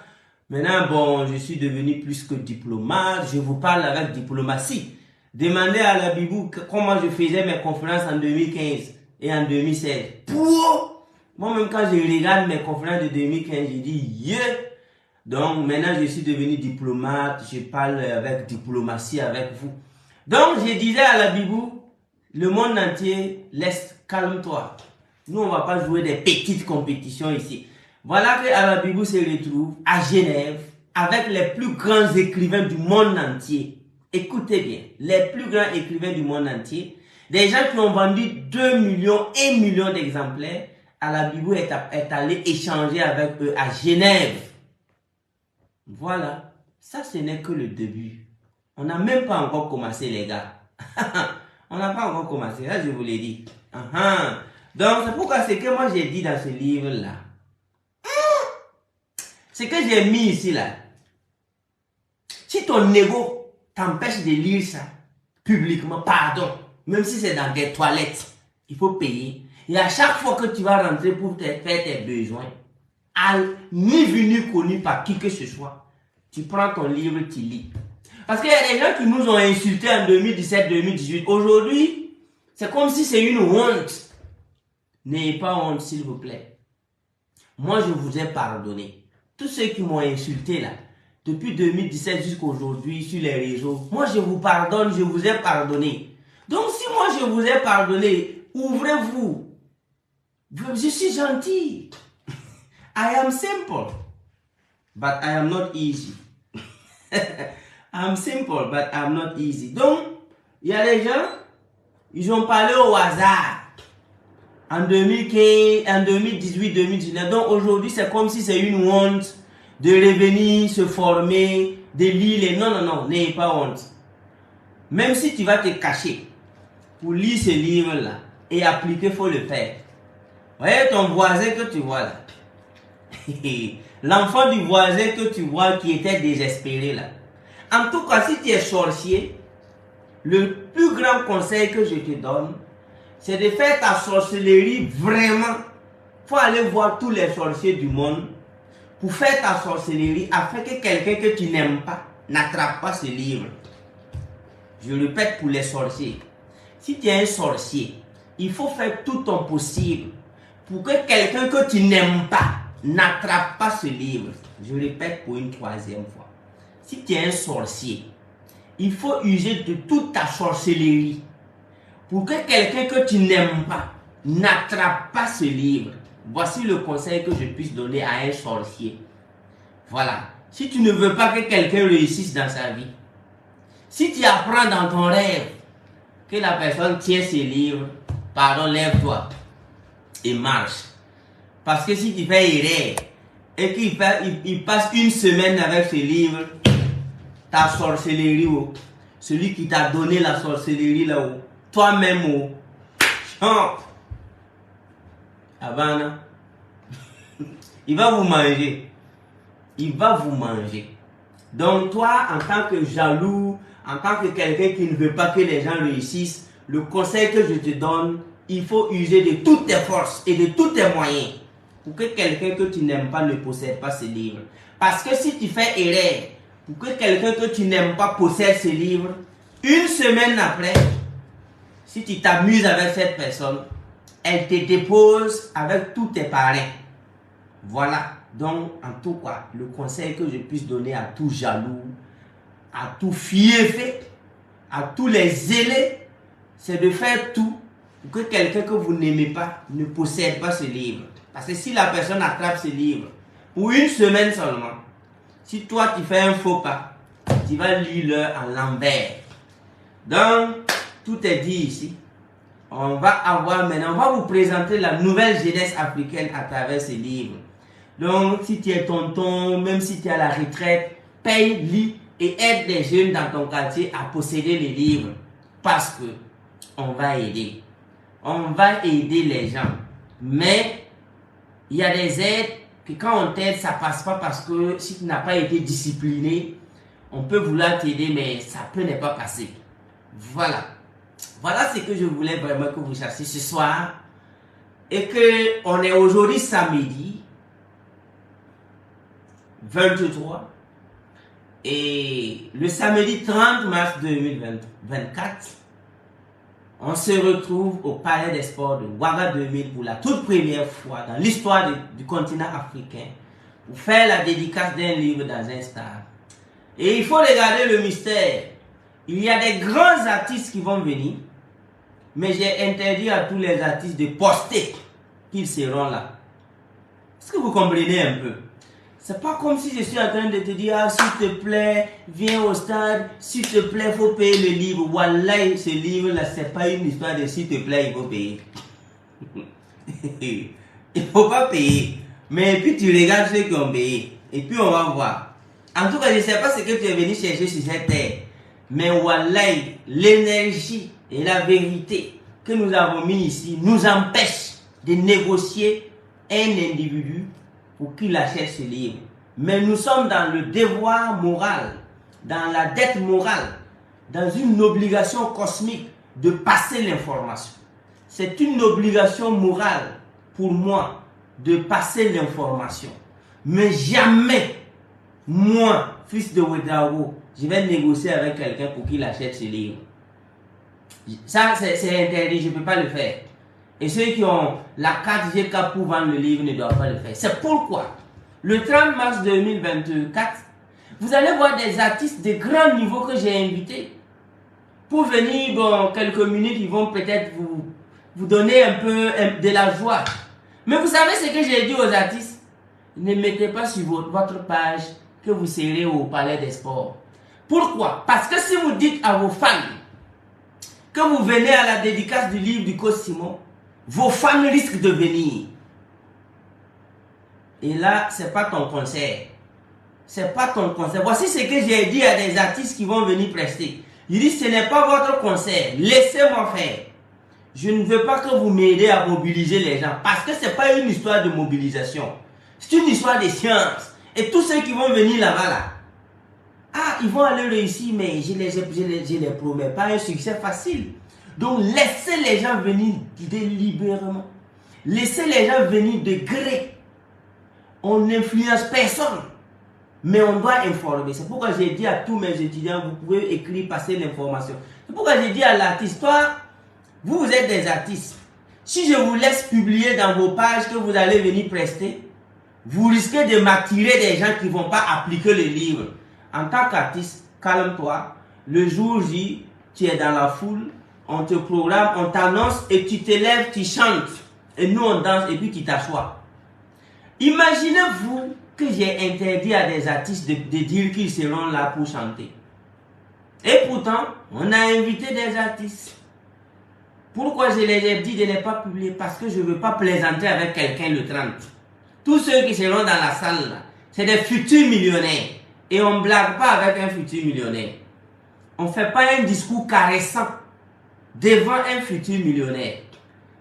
Maintenant, bon, je suis devenu plus que diplomate. Je vous parle avec diplomatie. Demandez à Alabibou comment je faisais mes conférences en 2015 et en 2016. Moi-même, quand je regarde mes conférences de 2015, je dis, yeah! Donc, maintenant, je suis devenu diplomate. Je parle avec diplomatie avec vous. Donc, je disais à Alabibou, le monde entier, laisse, calme-toi. Nous, on ne va pas jouer des petites compétitions ici. Voilà que Alabibou se retrouve à Genève avec les plus grands écrivains du monde entier. Écoutez bien, les plus grands écrivains du monde entier, des gens qui ont vendu 2 millions, 1 million d'exemplaires. Alabibou est allé échanger avec eux à Genève. Voilà, ça ce n'est que le début. On n'a même pas encore commencé les gars. On n'a pas encore commencé, là je vous l'ai dit. Donc c'est pourquoi ce que moi j'ai dit dans ce livre-là. Ce que j'ai mis ici là. Si ton ego t'empêche de lire ça publiquement, pardon, même si c'est dans des toilettes, il faut payer. Et à chaque fois que tu vas rentrer pour faire tes besoins, ni vu ni connu par qui que ce soit, tu prends ton livre, tu lis. Parce qu'il y a des gens qui nous ont insultés en 2017-2018. Aujourd'hui, c'est comme si c'est une honte. N'ayez pas honte, s'il vous plaît. Moi, je vous ai pardonné. Tous ceux qui m'ont insulté là, depuis 2017 jusqu'à aujourd'hui sur les réseaux, moi je vous pardonne, je vous ai pardonné. Donc si moi je vous ai pardonné, ouvrez-vous. Je suis gentil. I am simple, but I am not easy. I'm simple, but I'm not easy. Donc, il y a des gens, ils ont parlé au hasard. En 2015, en 2018, 2019. Donc aujourd'hui, c'est comme si c'est une honte de revenir, se former, de lire. Non, non, non, n'ayez pas honte. Même si tu vas te cacher pour lire ce livre-là et appliquer, il faut le faire. Voyez ton voisin que tu vois là. L'enfant du voisin que tu vois qui était désespéré là. En tout cas, si tu es sorcier, le plus grand conseil que je te donne, c'est de faire ta sorcellerie vraiment. Il faut aller voir tous les sorciers du monde pour faire ta sorcellerie afin que quelqu'un que tu n'aimes pas n'attrape pas ce livre. Je répète pour les sorciers. Si tu es un sorcier, il faut faire tout ton possible pour que quelqu'un que tu n'aimes pas n'attrape pas ce livre. Je répète pour une troisième fois. Si tu es un sorcier, il faut user de toute ta sorcellerie pour que quelqu'un que tu n'aimes pas n'attrape pas ce livre. Voici le conseil que je puisse donner à un sorcier. Voilà. Si tu ne veux pas que quelqu'un réussisse dans sa vie, si tu apprends dans ton rêve que la personne tient ses livres, pardon, lève-toi et marche. Parce que si tu fais erreur et qu'il passe une semaine avec ce livre, ta sorcellerie, celui qui t'a donné la sorcellerie là-haut, toi-même, chante. Havana, il va vous manger. Il va vous manger. Donc toi, en tant que jaloux, en tant que quelqu'un qui ne veut pas que les gens réussissent, le conseil que je te donne, il faut user de toutes tes forces et de tous tes moyens pour que quelqu'un que tu n'aimes pas ne possède pas ce livre. Parce que si tu fais erreur, pour que quelqu'un que tu n'aimes pas possède ce livre, une semaine après, si tu t'amuses avec cette personne, elle te dépose avec tous tes parents. Voilà. Donc, en tout cas, le conseil que je puisse donner à tout jaloux, à tout fiefé, à tous les zélés, c'est de faire tout pour que quelqu'un que vous n'aimez pas ne possède pas ce livre. Parce que si la personne attrape ce livre, pour une semaine seulement, si toi tu fais un faux pas, tu vas lire en l'envers. Donc, tout est dit ici. On va avoir maintenant, on va vous présenter la nouvelle jeunesse africaine à travers ce livre. Donc, si tu es tonton, même si tu es à la retraite, paye, lis et aide les jeunes dans ton quartier à posséder les livres. Parce que on va aider. On va aider les gens. Mais, il y a des aides que quand on t'aide, ça passe pas parce que si tu n'as pas été discipliné, on peut vouloir t'aider, mais ça peut ne pas passer. Voilà. Voilà ce que je voulais vraiment que vous sachiez ce soir. Et que on est aujourd'hui samedi 23. Et le samedi 30 mars 2024, on se retrouve au Palais des Sports de Ouaga 2000 pour la toute première fois dans l'histoire du continent africain pour faire la dédicace d'un livre dans un stade. Et il faut regarder le mystère. Il y a des grands artistes qui vont venir, mais j'ai interdit à tous les artistes de poster qu'ils seront là. Est-ce que vous comprenez un peu? C'est pas comme si je suis en train de te dire, ah, s'il te plaît, viens au stade, s'il te plaît, il faut payer le livre. Wallah, ce livre-là, c'est pas une histoire de s'il te plaît, il faut payer. Il faut pas payer. Mais puis tu regardes ceux qui ont payé. Et puis on va voir. En tout cas, je ne sais pas ce que tu es venu chercher sur cette terre. Mais wallah, l'énergie et la vérité que nous avons mis ici nous empêche de négocier un individu pour qu'il achète ce livre. Mais nous sommes dans le devoir moral, dans la dette morale, dans une obligation cosmique de passer l'information. C'est une obligation morale pour moi de passer l'information. Mais jamais, moi, fils de Ouedraogo, je vais négocier avec quelqu'un pour qu'il achète ce livre. Ça, c'est interdit, je ne peux pas le faire. Et ceux qui ont la carte GK pour vendre le livre ne doivent pas le faire. C'est pourquoi, le 30 mars 2024, vous allez voir des artistes de grand niveau que j'ai invités. Pour venir, bon, quelques minutes, ils vont peut-être vous donner un peu de la joie. Mais vous savez ce que j'ai dit aux artistes? Ne mettez pas sur votre page que vous serez au Palais des Sports. Pourquoi? Parce que si vous dites à vos fans que vous venez à la dédicace du livre du coach Simon, vos fans risquent de venir. Et là, ce n'est pas ton concert. c'est pas ton concert. Voici ce que j'ai dit à des artistes qui vont venir prester. Il dit, ce n'est pas votre concert, laissez-moi faire. Je ne veux pas que vous m'aidez à mobiliser les gens, parce que c'est pas une histoire de mobilisation. C'est une histoire de science. Et tous ceux qui vont venir là-bas, là, ah, ils vont aller réussir, mais je les promets pas un succès facile. Donc, laissez les gens venir délibérément. Laissez les gens venir de gré. On n'influence personne. Mais on doit informer. C'est pourquoi j'ai dit à tous mes étudiants, vous pouvez écrire, passer l'information. C'est pourquoi j'ai dit à l'artiste, toi, vous êtes des artistes. Si je vous laisse publier dans vos pages que vous allez venir prester, vous risquez de m'attirer des gens qui ne vont pas appliquer le livre. En tant qu'artiste, calme-toi. Le jour J, tu es dans la foule, on te programme, on t'annonce et tu te lèves, tu chantes. Et nous on danse et puis tu t'assois. Imaginez-vous que j'ai interdit à des artistes de dire qu'ils seront là pour chanter. Et pourtant, on a invité des artistes. Pourquoi je les ai dit de ne pas publier? Parce que je ne veux pas plaisanter avec quelqu'un le 30. Tous ceux qui seront dans la salle, c'est des futurs millionnaires. Et on ne blague pas avec un futur millionnaire. On ne fait pas un discours caressant devant un futur millionnaire.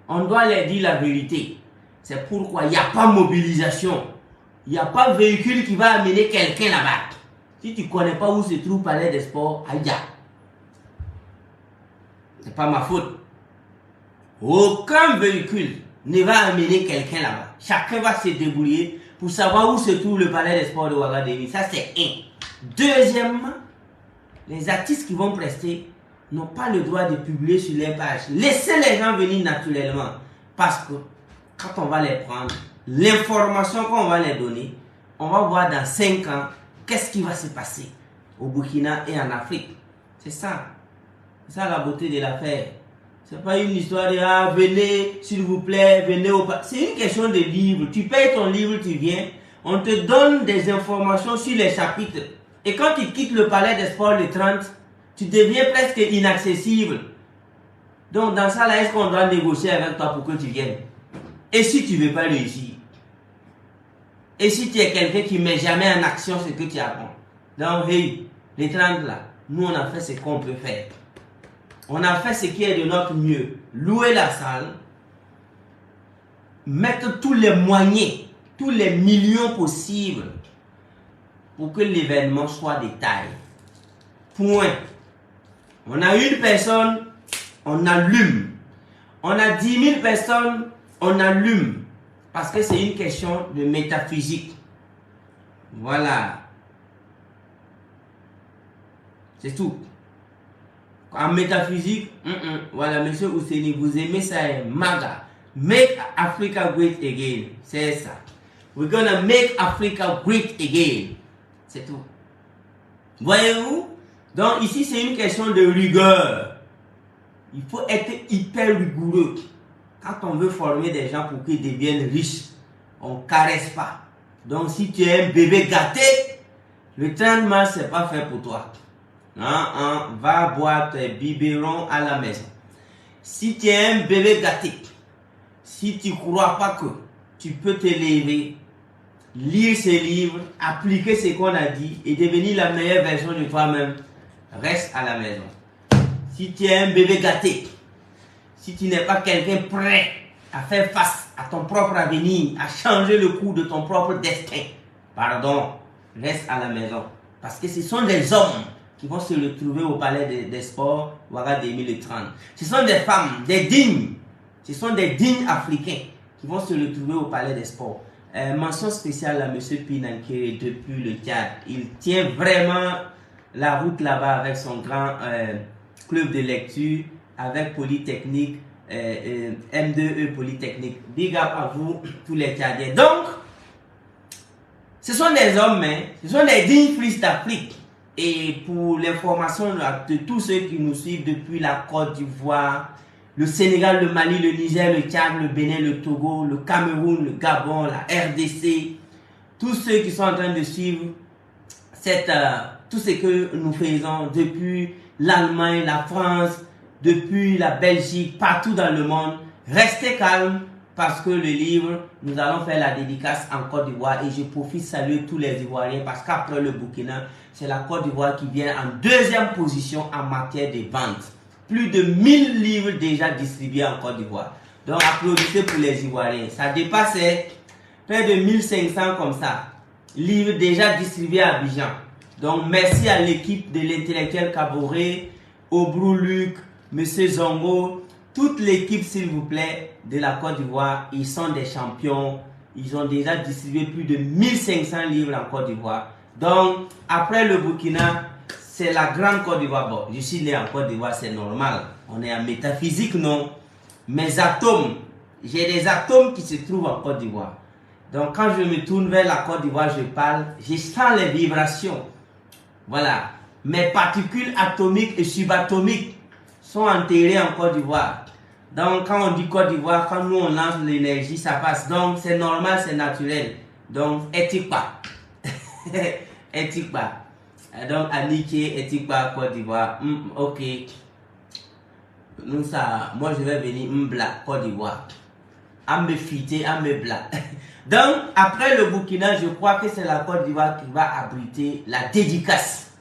On doit leur dire la vérité. C'est pourquoi il n'y a pas mobilisation. Il n'y a pas véhicule qui va amener quelqu'un là-bas. Si tu ne connais pas où se trouve le palais des sports, aïe. C'est pas ma faute. Aucun véhicule ne va amener quelqu'un là-bas. Chacun va se débrouiller pour savoir où se trouve le palais des sports de Ouagadougou. Ça, c'est un. Deuxièmement, les artistes qui vont prester n'ont pas le droit de publier sur les pages. Laissez les gens venir naturellement. Parce que quand on va les prendre, l'information qu'on va les donner, on va voir dans 5 ans qu'est-ce qui va se passer au Burkina et en Afrique. C'est ça. C'est ça la beauté de l'affaire. C'est pas une histoire de ah, venez, s'il vous plaît, venez au... C'est une question de livre. Tu payes ton livre, tu viens. On te donne des informations sur les chapitres. Et quand tu quittes le palais des sports le 30, tu deviens presque inaccessible. Donc dans ça là, est-ce qu'on doit négocier avec toi pour que tu viennes? Et si tu ne veux pas réussir? Et si tu es quelqu'un qui ne met jamais en action ce que tu apprends? Donc hey, les 30 là, nous on a fait ce qu'on peut faire. On a fait ce qui est de notre mieux. Louer la salle, mettre tous les moyens, tous les millions possibles pour que l'événement soit de taille. Point. On a une personne, on allume. On a 10 000 personnes, on allume. Parce que c'est une question de métaphysique. Voilà. C'est tout. En métaphysique, voilà, monsieur Ouseni, vous aimez ça, MAGA. Make Africa great again. C'est ça. We're gonna make Africa great again. C'est tout. Voyez-vous? Donc ici, c'est une question de rigueur. Il faut être hyper rigoureux. Quand on veut former des gens pour qu'ils deviennent riches, on ne caresse pas. Donc si tu es un bébé gâté, le 30 mars, ce n'est pas fait pour toi. Va boire tes biberons à la maison. Si tu es un bébé gâté, si tu ne crois pas que tu peux te lever, lire ces livres, appliquer ce qu'on a dit et devenir la meilleure version de toi-même, reste à la maison. Si tu es un bébé gâté, si tu n'es pas quelqu'un prêt à faire face à ton propre avenir, à changer le cours de ton propre destin, pardon, reste à la maison. Parce que ce sont des hommes qui vont se retrouver au palais des sports Ouagadougou le 30. Ce sont des femmes, des dignes. Ce sont des dignes africains qui vont se retrouver au palais des sports. Mention spéciale à M. Pinankere depuis le Tchad. Il tient vraiment la route là-bas avec son grand club de lecture, avec Polytechnique, M2E Polytechnique. Big up à vous, tous les Tchadiens. Donc, ce sont des hommes, hein, ce sont des dignes fils d'Afrique. Et pour l'information de tous ceux qui nous suivent depuis la Côte d'Ivoire, le Sénégal, le Mali, le Niger, le Tchad, le Bénin, le Togo, le Cameroun, le Gabon, la RDC, tous ceux qui sont en train de suivre tout ce que nous faisons depuis l'Allemagne, la France, depuis la Belgique, partout dans le monde, restez calmes, parce que le livre, nous allons faire la dédicace en Côte d'Ivoire et je profite de saluer tous les Ivoiriens parce qu'après le Burkina, c'est la Côte d'Ivoire qui vient en deuxième position en matière de vente. Plus de 1000 livres déjà distribués en Côte d'Ivoire. Donc applaudissez pour les Ivoiriens. Ça dépasse près de 1500 comme ça. Livres déjà distribués à Abidjan. Donc merci à l'équipe de l'intellectuel Kaboré, Obrou Luc, M. Zongo, toute l'équipe s'il vous plaît de la Côte d'Ivoire. Ils sont des champions. Ils ont déjà distribué plus de 1500 livres en Côte d'Ivoire. Donc après le Burkina, c'est la grande Côte d'Ivoire. Bon, je suis né en Côte d'Ivoire, c'est normal. On est en métaphysique, non? Mes atomes, j'ai des atomes qui se trouvent en Côte d'Ivoire. Donc quand je me tourne vers la Côte d'Ivoire, je parle, je sens les vibrations. Voilà. Mes particules atomiques et subatomiques sont enterrées en Côte d'Ivoire. Donc quand on dit Côte d'Ivoire, quand nous on lance l'énergie, ça passe. Donc c'est normal, c'est naturel. Donc éthique pas. Éthique pas. Donc Annick, éthique pas Côte d'Ivoire. Ok. Nous ça, moi je vais venir Mbla, Côte d'Ivoire. À me fiter, à me bla. Donc après le Burkina, je crois que c'est la Côte d'Ivoire qui va abriter la dédicace.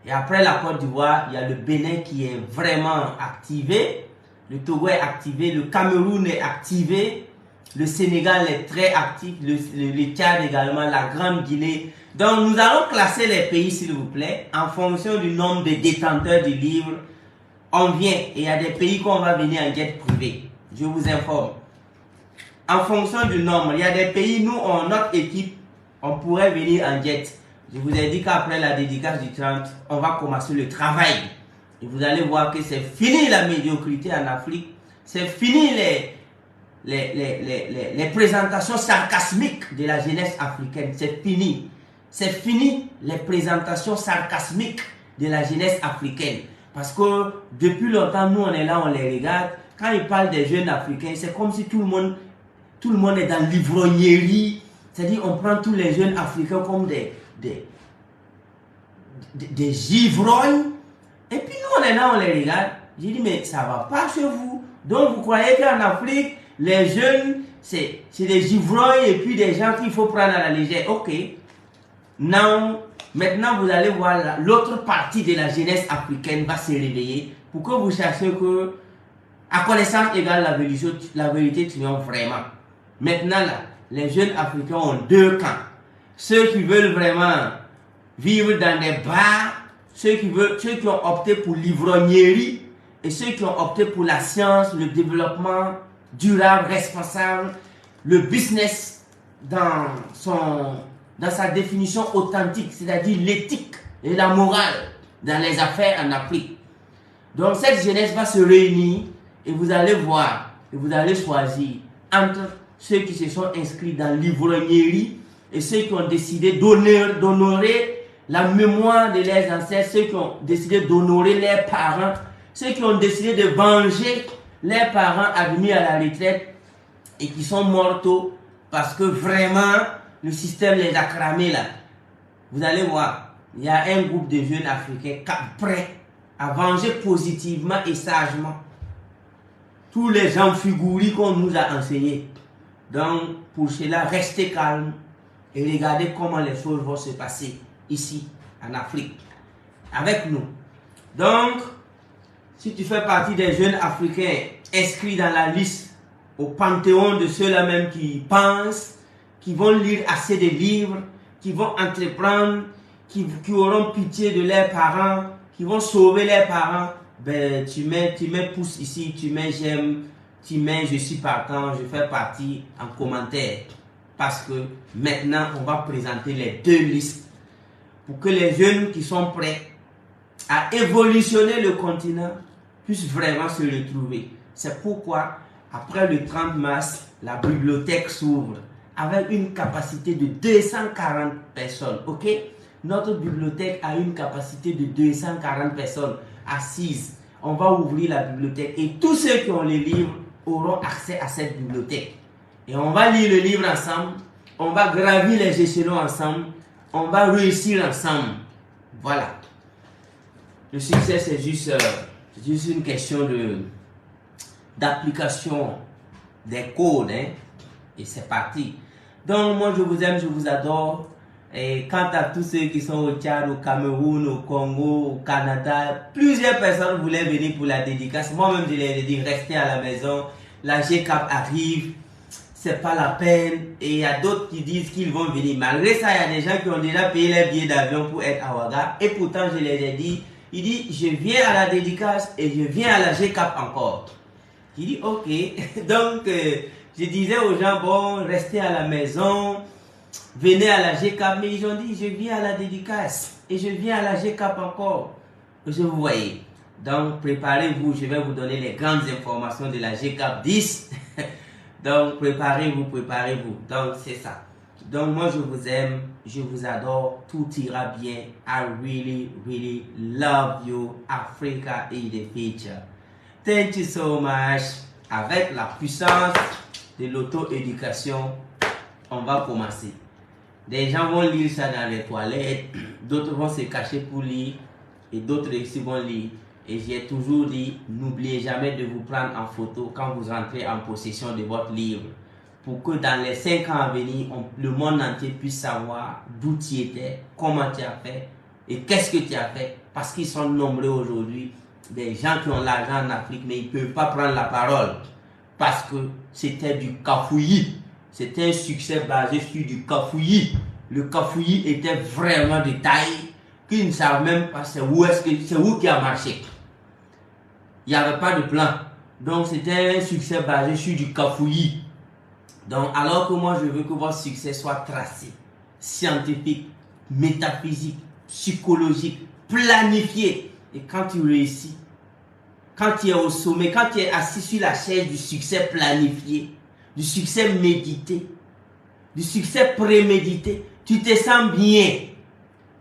Et après la Côte d'Ivoire, il y a le Bénin qui est vraiment activé. Le Togo est activé, le Cameroun est activé. Le Sénégal est très actif, le Tchad également, la Grande Guinée. Donc nous allons classer les pays s'il vous plaît en fonction du nombre de détenteurs du livre. On vient et il y a des pays qu'on va venir en jet privé. Je vous informe. En fonction du nombre, il y a des pays, nous, notre équipe, on pourrait venir en jet. Je vous ai dit qu'après la dédicace du 30, on va commencer le travail. Et vous allez voir que c'est fini la médiocrité en Afrique. C'est fini les présentations sarcasmiques de la jeunesse africaine. C'est fini. C'est fini les présentations sarcasmiques de la jeunesse africaine. Parce que depuis longtemps, nous, on est là, on les regarde. Quand ils parlent des jeunes africains, c'est comme si tout le monde est dans l'ivrognerie. C'est-à-dire, on prend tous les jeunes africains comme des ivrognes. Et puis nous, on est là, on les regarde. J'ai dit, mais ça ne va pas chez vous. Donc, vous croyez qu'en Afrique, les jeunes, c'est des ivrognes et puis des gens qu'il faut prendre à la légère. Ok. Non. Maintenant, vous allez voir, l'autre partie de la jeunesse africaine va se réveiller pour que vous sachiez que, à connaissance égale, la vérité triomphe vraiment. Maintenant, là, les jeunes africains ont deux camps. Ceux qui veulent vraiment vivre dans des bars, ceux qui ont opté pour l'ivrognerie et ceux qui ont opté pour la science, le développement durable, responsable, le business dans sa définition authentique, c'est-à-dire l'éthique et la morale dans les affaires en Afrique. Donc cette jeunesse va se réunir et vous allez voir, et vous allez choisir entre ceux qui se sont inscrits dans l'ivrognerie et ceux qui ont décidé d'honorer la mémoire de leurs ancêtres, ceux qui ont décidé d'honorer leurs parents, ceux qui ont décidé de venger leurs parents admis à la retraite et qui sont morts tôt parce que vraiment le système les a cramés là. Vous allez voir, il y a un groupe de jeunes africains prêts à venger positivement et sagement tous les gens figuris qu'on nous a enseignés. Donc pour cela, restez calme et regardez comment les choses vont se passer ici en Afrique avec nous. Donc si tu fais partie des jeunes africains inscrits dans la liste au panthéon de ceux-là même qui pensent, qui vont lire assez de livres, qui vont entreprendre, qui auront pitié de leurs parents, qui vont sauver leurs parents, ben tu mets pouce ici, tu mets j'aime, tu mets je suis partant, je fais partie en commentaire. Parce que maintenant on va présenter les deux listes pour que les jeunes qui sont prêts à évolutionner le continent puissent vraiment se retrouver. C'est pourquoi après le 30 mars, la bibliothèque s'ouvre avec une capacité de 240 personnes. Ok? Notre bibliothèque a une capacité de 240 personnes assises. On va ouvrir la bibliothèque et tous ceux qui ont les livres auront accès à cette bibliothèque. Et on va lire le livre ensemble, on va gravir les échelons ensemble, on va réussir ensemble. Voilà. Le succès, c'est juste une question d'application des codes, hein, et c'est parti. Donc moi je vous aime, je vous adore. Et quant à tous ceux qui sont au Tchad, au Cameroun, au Congo, au Canada, plusieurs personnes voulaient venir pour la dédicace. Moi-même je leur ai dit restez à la maison, la GCAP arrive, c'est pas la peine. Et il y a d'autres qui disent qu'ils vont venir. Malgré ça, il y a des gens qui ont déjà payé les billets d'avion pour être à Ouaga. Et pourtant je les ai dit, il dit je viens à la dédicace et je viens à la GCAP encore. Il dit ok. Donc je disais aux gens bon restez à la maison. Venez à la GCAP, mais ils ont dit, je viens à la dédicace et je viens à la GCAP encore. Je vous voyez. Donc, préparez-vous, je vais vous donner les grandes informations de la GCAP 10. Donc, préparez-vous, préparez-vous. Donc, c'est ça. Donc, moi, je vous aime, je vous adore, tout ira bien. I really, really love you, Africa in the future. Thank you so much. Avec la puissance de l'auto-éducation, on va commencer. Des gens vont lire ça dans les toilettes, d'autres vont se cacher pour lire et d'autres aussi vont lire. Et j'ai toujours dit, n'oubliez jamais de vous prendre en photo quand vous entrez en possession de votre livre. Pour que dans les 5 ans à venir, le monde entier puisse savoir d'où tu étais, comment tu as fait et qu'est-ce que tu as fait. Parce qu'ils sont nombreux aujourd'hui, des gens qui ont l'argent en Afrique, mais ils ne peuvent pas prendre la parole. Parce que c'était du cafouillis. C'était un succès basé sur du cafouillis. Le cafouillis était vraiment de taille qu'ils ne savent même pas c'est où qui a marché. Il n'y avait pas de plan. Donc c'était un succès basé sur du cafouillis. Donc alors que moi je veux que votre succès soit tracé, scientifique, métaphysique, psychologique, planifié. Et quand tu réussis, quand tu es au sommet, quand tu es assis sur la chaise du succès planifié, du succès médité, du succès prémédité, tu te sens bien.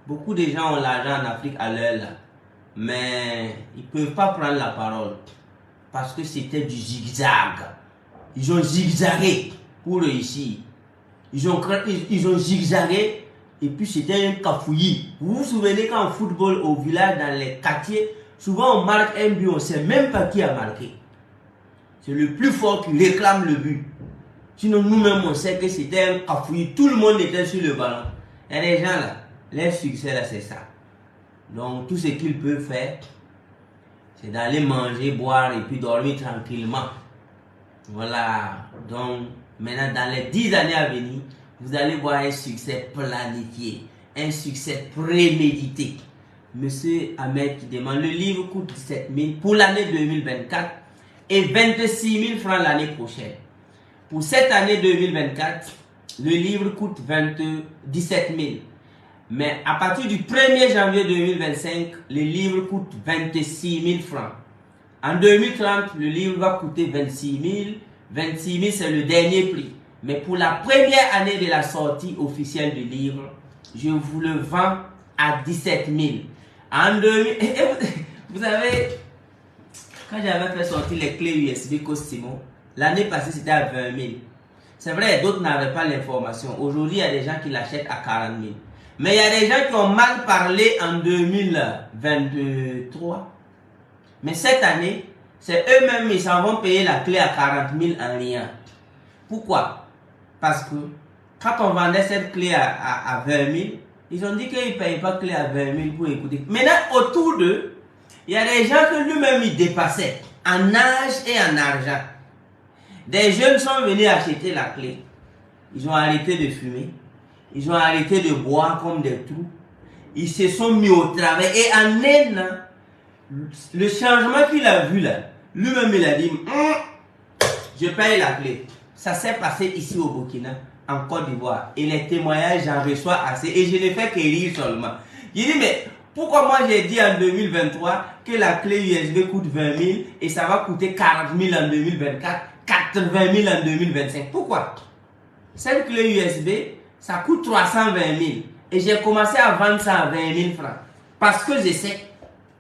Beaucoup de gens ont l'argent en Afrique à l'heure là, mais ils ne peuvent pas prendre la parole parce que c'était du zigzag. Ils ont zigzagué pour réussir. Ils ont zigzagué et puis c'était un cafouillis. Vous vous souvenez quand au football au village, dans les quartiers, souvent on marque un but, on ne sait même pas qui a marqué. C'est le plus fort qui réclame le but. Sinon, nous-mêmes, on sait que c'était un cafouillis. Tout le monde était sur le ballon. Il y a des gens là, leur succès là, c'est ça. Donc, tout ce qu'ils peuvent faire, c'est d'aller manger, boire et puis dormir tranquillement. Voilà. Donc, maintenant, dans les 10 années à venir, vous allez voir un succès planifié, un succès prémédité. Monsieur Ahmed qui demande, le livre coûte 17 000 pour l'année 2024 et 26 000 francs l'année prochaine. Pour cette année 2024, le livre coûte 17 000. Mais à partir du 1er janvier 2025, le livre coûte 26 000 francs. En 2030, le livre va coûter 26 000. 26 000, c'est le dernier prix. Mais pour la première année de la sortie officielle du livre, je vous le vends à 17 000. En 2000, vous savez, quand j'avais fait sortir les clés USB Costimo, l'année passée c'était à 20 000. C'est vrai, d'autres n'avaient pas l'information. Aujourd'hui, il y a des gens qui l'achètent à 40 000. Mais il y a des gens qui ont mal parlé en 2023. Mais cette année, c'est eux-mêmes, ils s'en vont payer la clé à 40 000 en rien. Pourquoi? Parce que quand on vendait cette clé à 20 000, ils ont dit qu'ils ne payent pas clé à 20 000 pour écouter. Maintenant, autour d'eux, il y a des gens que lui-même ils dépassaient en âge et en argent. Des jeunes sont venus acheter la clé. Ils ont arrêté de fumer. Ils ont arrêté de boire comme des trous. Ils se sont mis au travail. Et en un an, le changement qu'il a vu là, lui-même il a dit, je paye la clé. Ça s'est passé ici au Burkina, en Côte d'Ivoire. Et les témoignages, j'en reçois assez. Et je ne fais que rire seulement. Il dit, mais pourquoi moi j'ai dit en 2023 que la clé USB coûte 20 000 et ça va coûter 40 000 en 2024, 80 000 en 2025? Pourquoi? Cette clé USB, ça coûte 320 000. Et j'ai commencé à vendre ça à 20 000 francs. Parce que je sais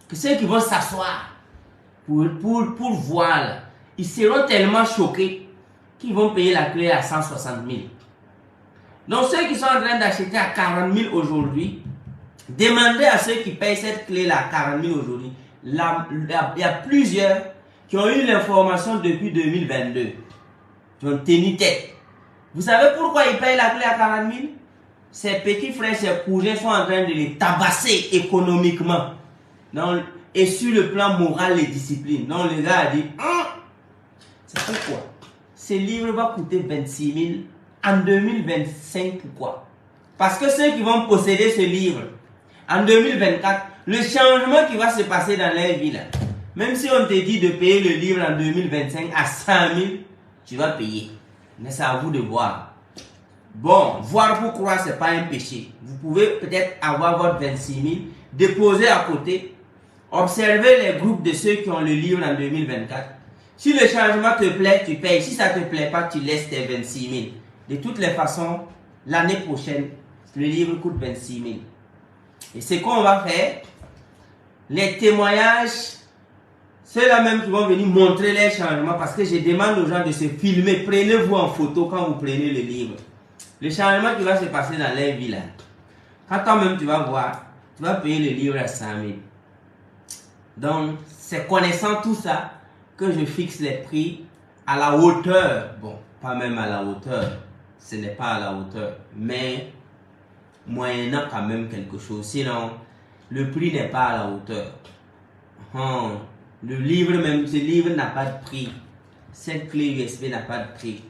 que ceux qui vont s'asseoir pour voir, là, ils seront tellement choqués qu'ils vont payer la clé à 160 000. Donc ceux qui sont en train d'acheter à 40 000 aujourd'hui, demandez à ceux qui payent cette clé-là à 40 000 aujourd'hui. Il y a plusieurs qui ont eu l'information depuis 2022. qui ont tenu tête. Vous savez pourquoi ils payent la clé à 40 000? Ses petits frères, ses cousins sont en train de les tabasser économiquement. Donc, et sur le plan moral et discipline. Donc le gars a dit, c'est pourquoi ce livre va coûter 26 000 en 2025. Pourquoi? Parce que ceux qui vont posséder ce livre en 2024, le changement qui va se passer dans leur vie là, même si on te dit de payer le livre en 2025 à 100 000, tu vas payer. Mais c'est à vous de voir. Bon, voir pour croire, ce n'est pas un péché. Vous pouvez peut-être avoir votre 26 000, déposer à côté, observer les groupes de ceux qui ont le livre en 2024. Si le changement te plaît, tu payes. Si ça ne te plaît pas, tu laisses tes 26 000. De toutes les façons, l'année prochaine, le livre coûte 26 000. Et ce qu'on va faire, les témoignages, ceux-là même qui vont venir montrer les changements, parce que je demande aux gens de se filmer. Prenez-vous en photo quand vous prenez le livre. Le changement qui va se passer dans leur vie là. Quand toi-même tu vas voir, tu vas payer le livre à 100 000. Donc, c'est connaissant tout ça que je fixe les prix à la hauteur. Bon, pas même à la hauteur. Ce n'est pas à la hauteur. Mais, moyennant quand même quelque chose. Sinon, le prix n'est pas à la hauteur. Le livre même, ce livre n'a pas de prix. Cette clé USB n'a pas de prix.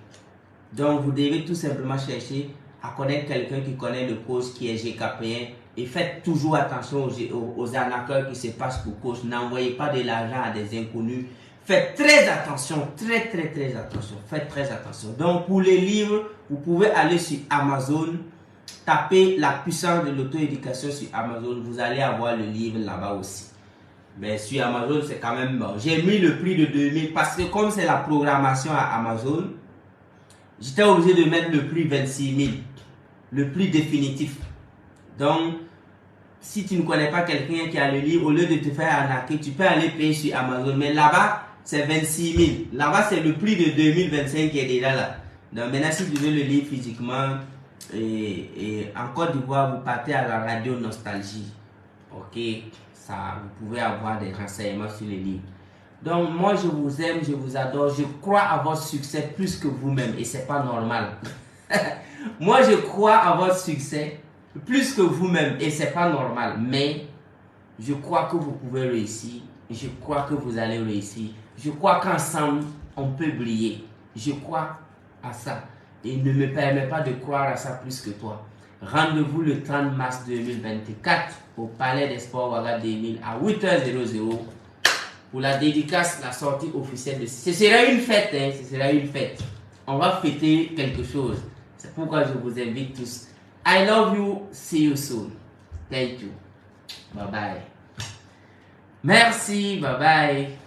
Donc, vous devez tout simplement chercher à connaître quelqu'un qui connaît le coach, qui est GKPN. Et faites toujours attention aux arnaqueurs qui se passent pour coach. N'envoyez pas de l'argent à des inconnus. Faites très attention, très attention. Faites très attention. Donc, pour les livres, vous pouvez aller sur Amazon, taper la puissance de l'auto-éducation sur Amazon. Vous allez avoir le livre là-bas aussi. Mais sur Amazon, c'est quand même bon. J'ai mis le prix de 2000 parce que comme c'est la programmation à Amazon, j'étais obligé de mettre le prix 26 000. Le prix définitif. Donc, si tu ne connais pas quelqu'un qui a le livre, au lieu de te faire arnaquer, tu peux aller payer sur Amazon. Mais là-bas, c'est 26 000. Là-bas, c'est le prix de 2025 qui est déjà là. Donc, maintenant, si tu veux le livre physiquement, et en Côte d'Ivoire, vous partez à la radio Nostalgie. Ok, ça, vous pouvez avoir des renseignements sur les livres. Donc, moi, je vous aime, je vous adore. Je crois à votre succès plus que vous-même. Et c'est pas normal. Moi, je crois à votre succès plus que vous-même. Et c'est pas normal. Mais, je crois que vous pouvez réussir. Je crois que vous allez réussir. Je crois qu'ensemble, on peut briller. Je crois à ça. Et ne me permets pas de croire à ça plus que toi. Rendez-vous le 30 mars 2024 au Palais des Sports Ouaga 2000 à 8h00 pour la dédicace, la sortie officielle de... Ce sera une fête, hein, ce sera une fête. On va fêter quelque chose. C'est pourquoi je vous invite tous. I love you. See you soon. Thank you. Bye bye. Merci. Bye bye.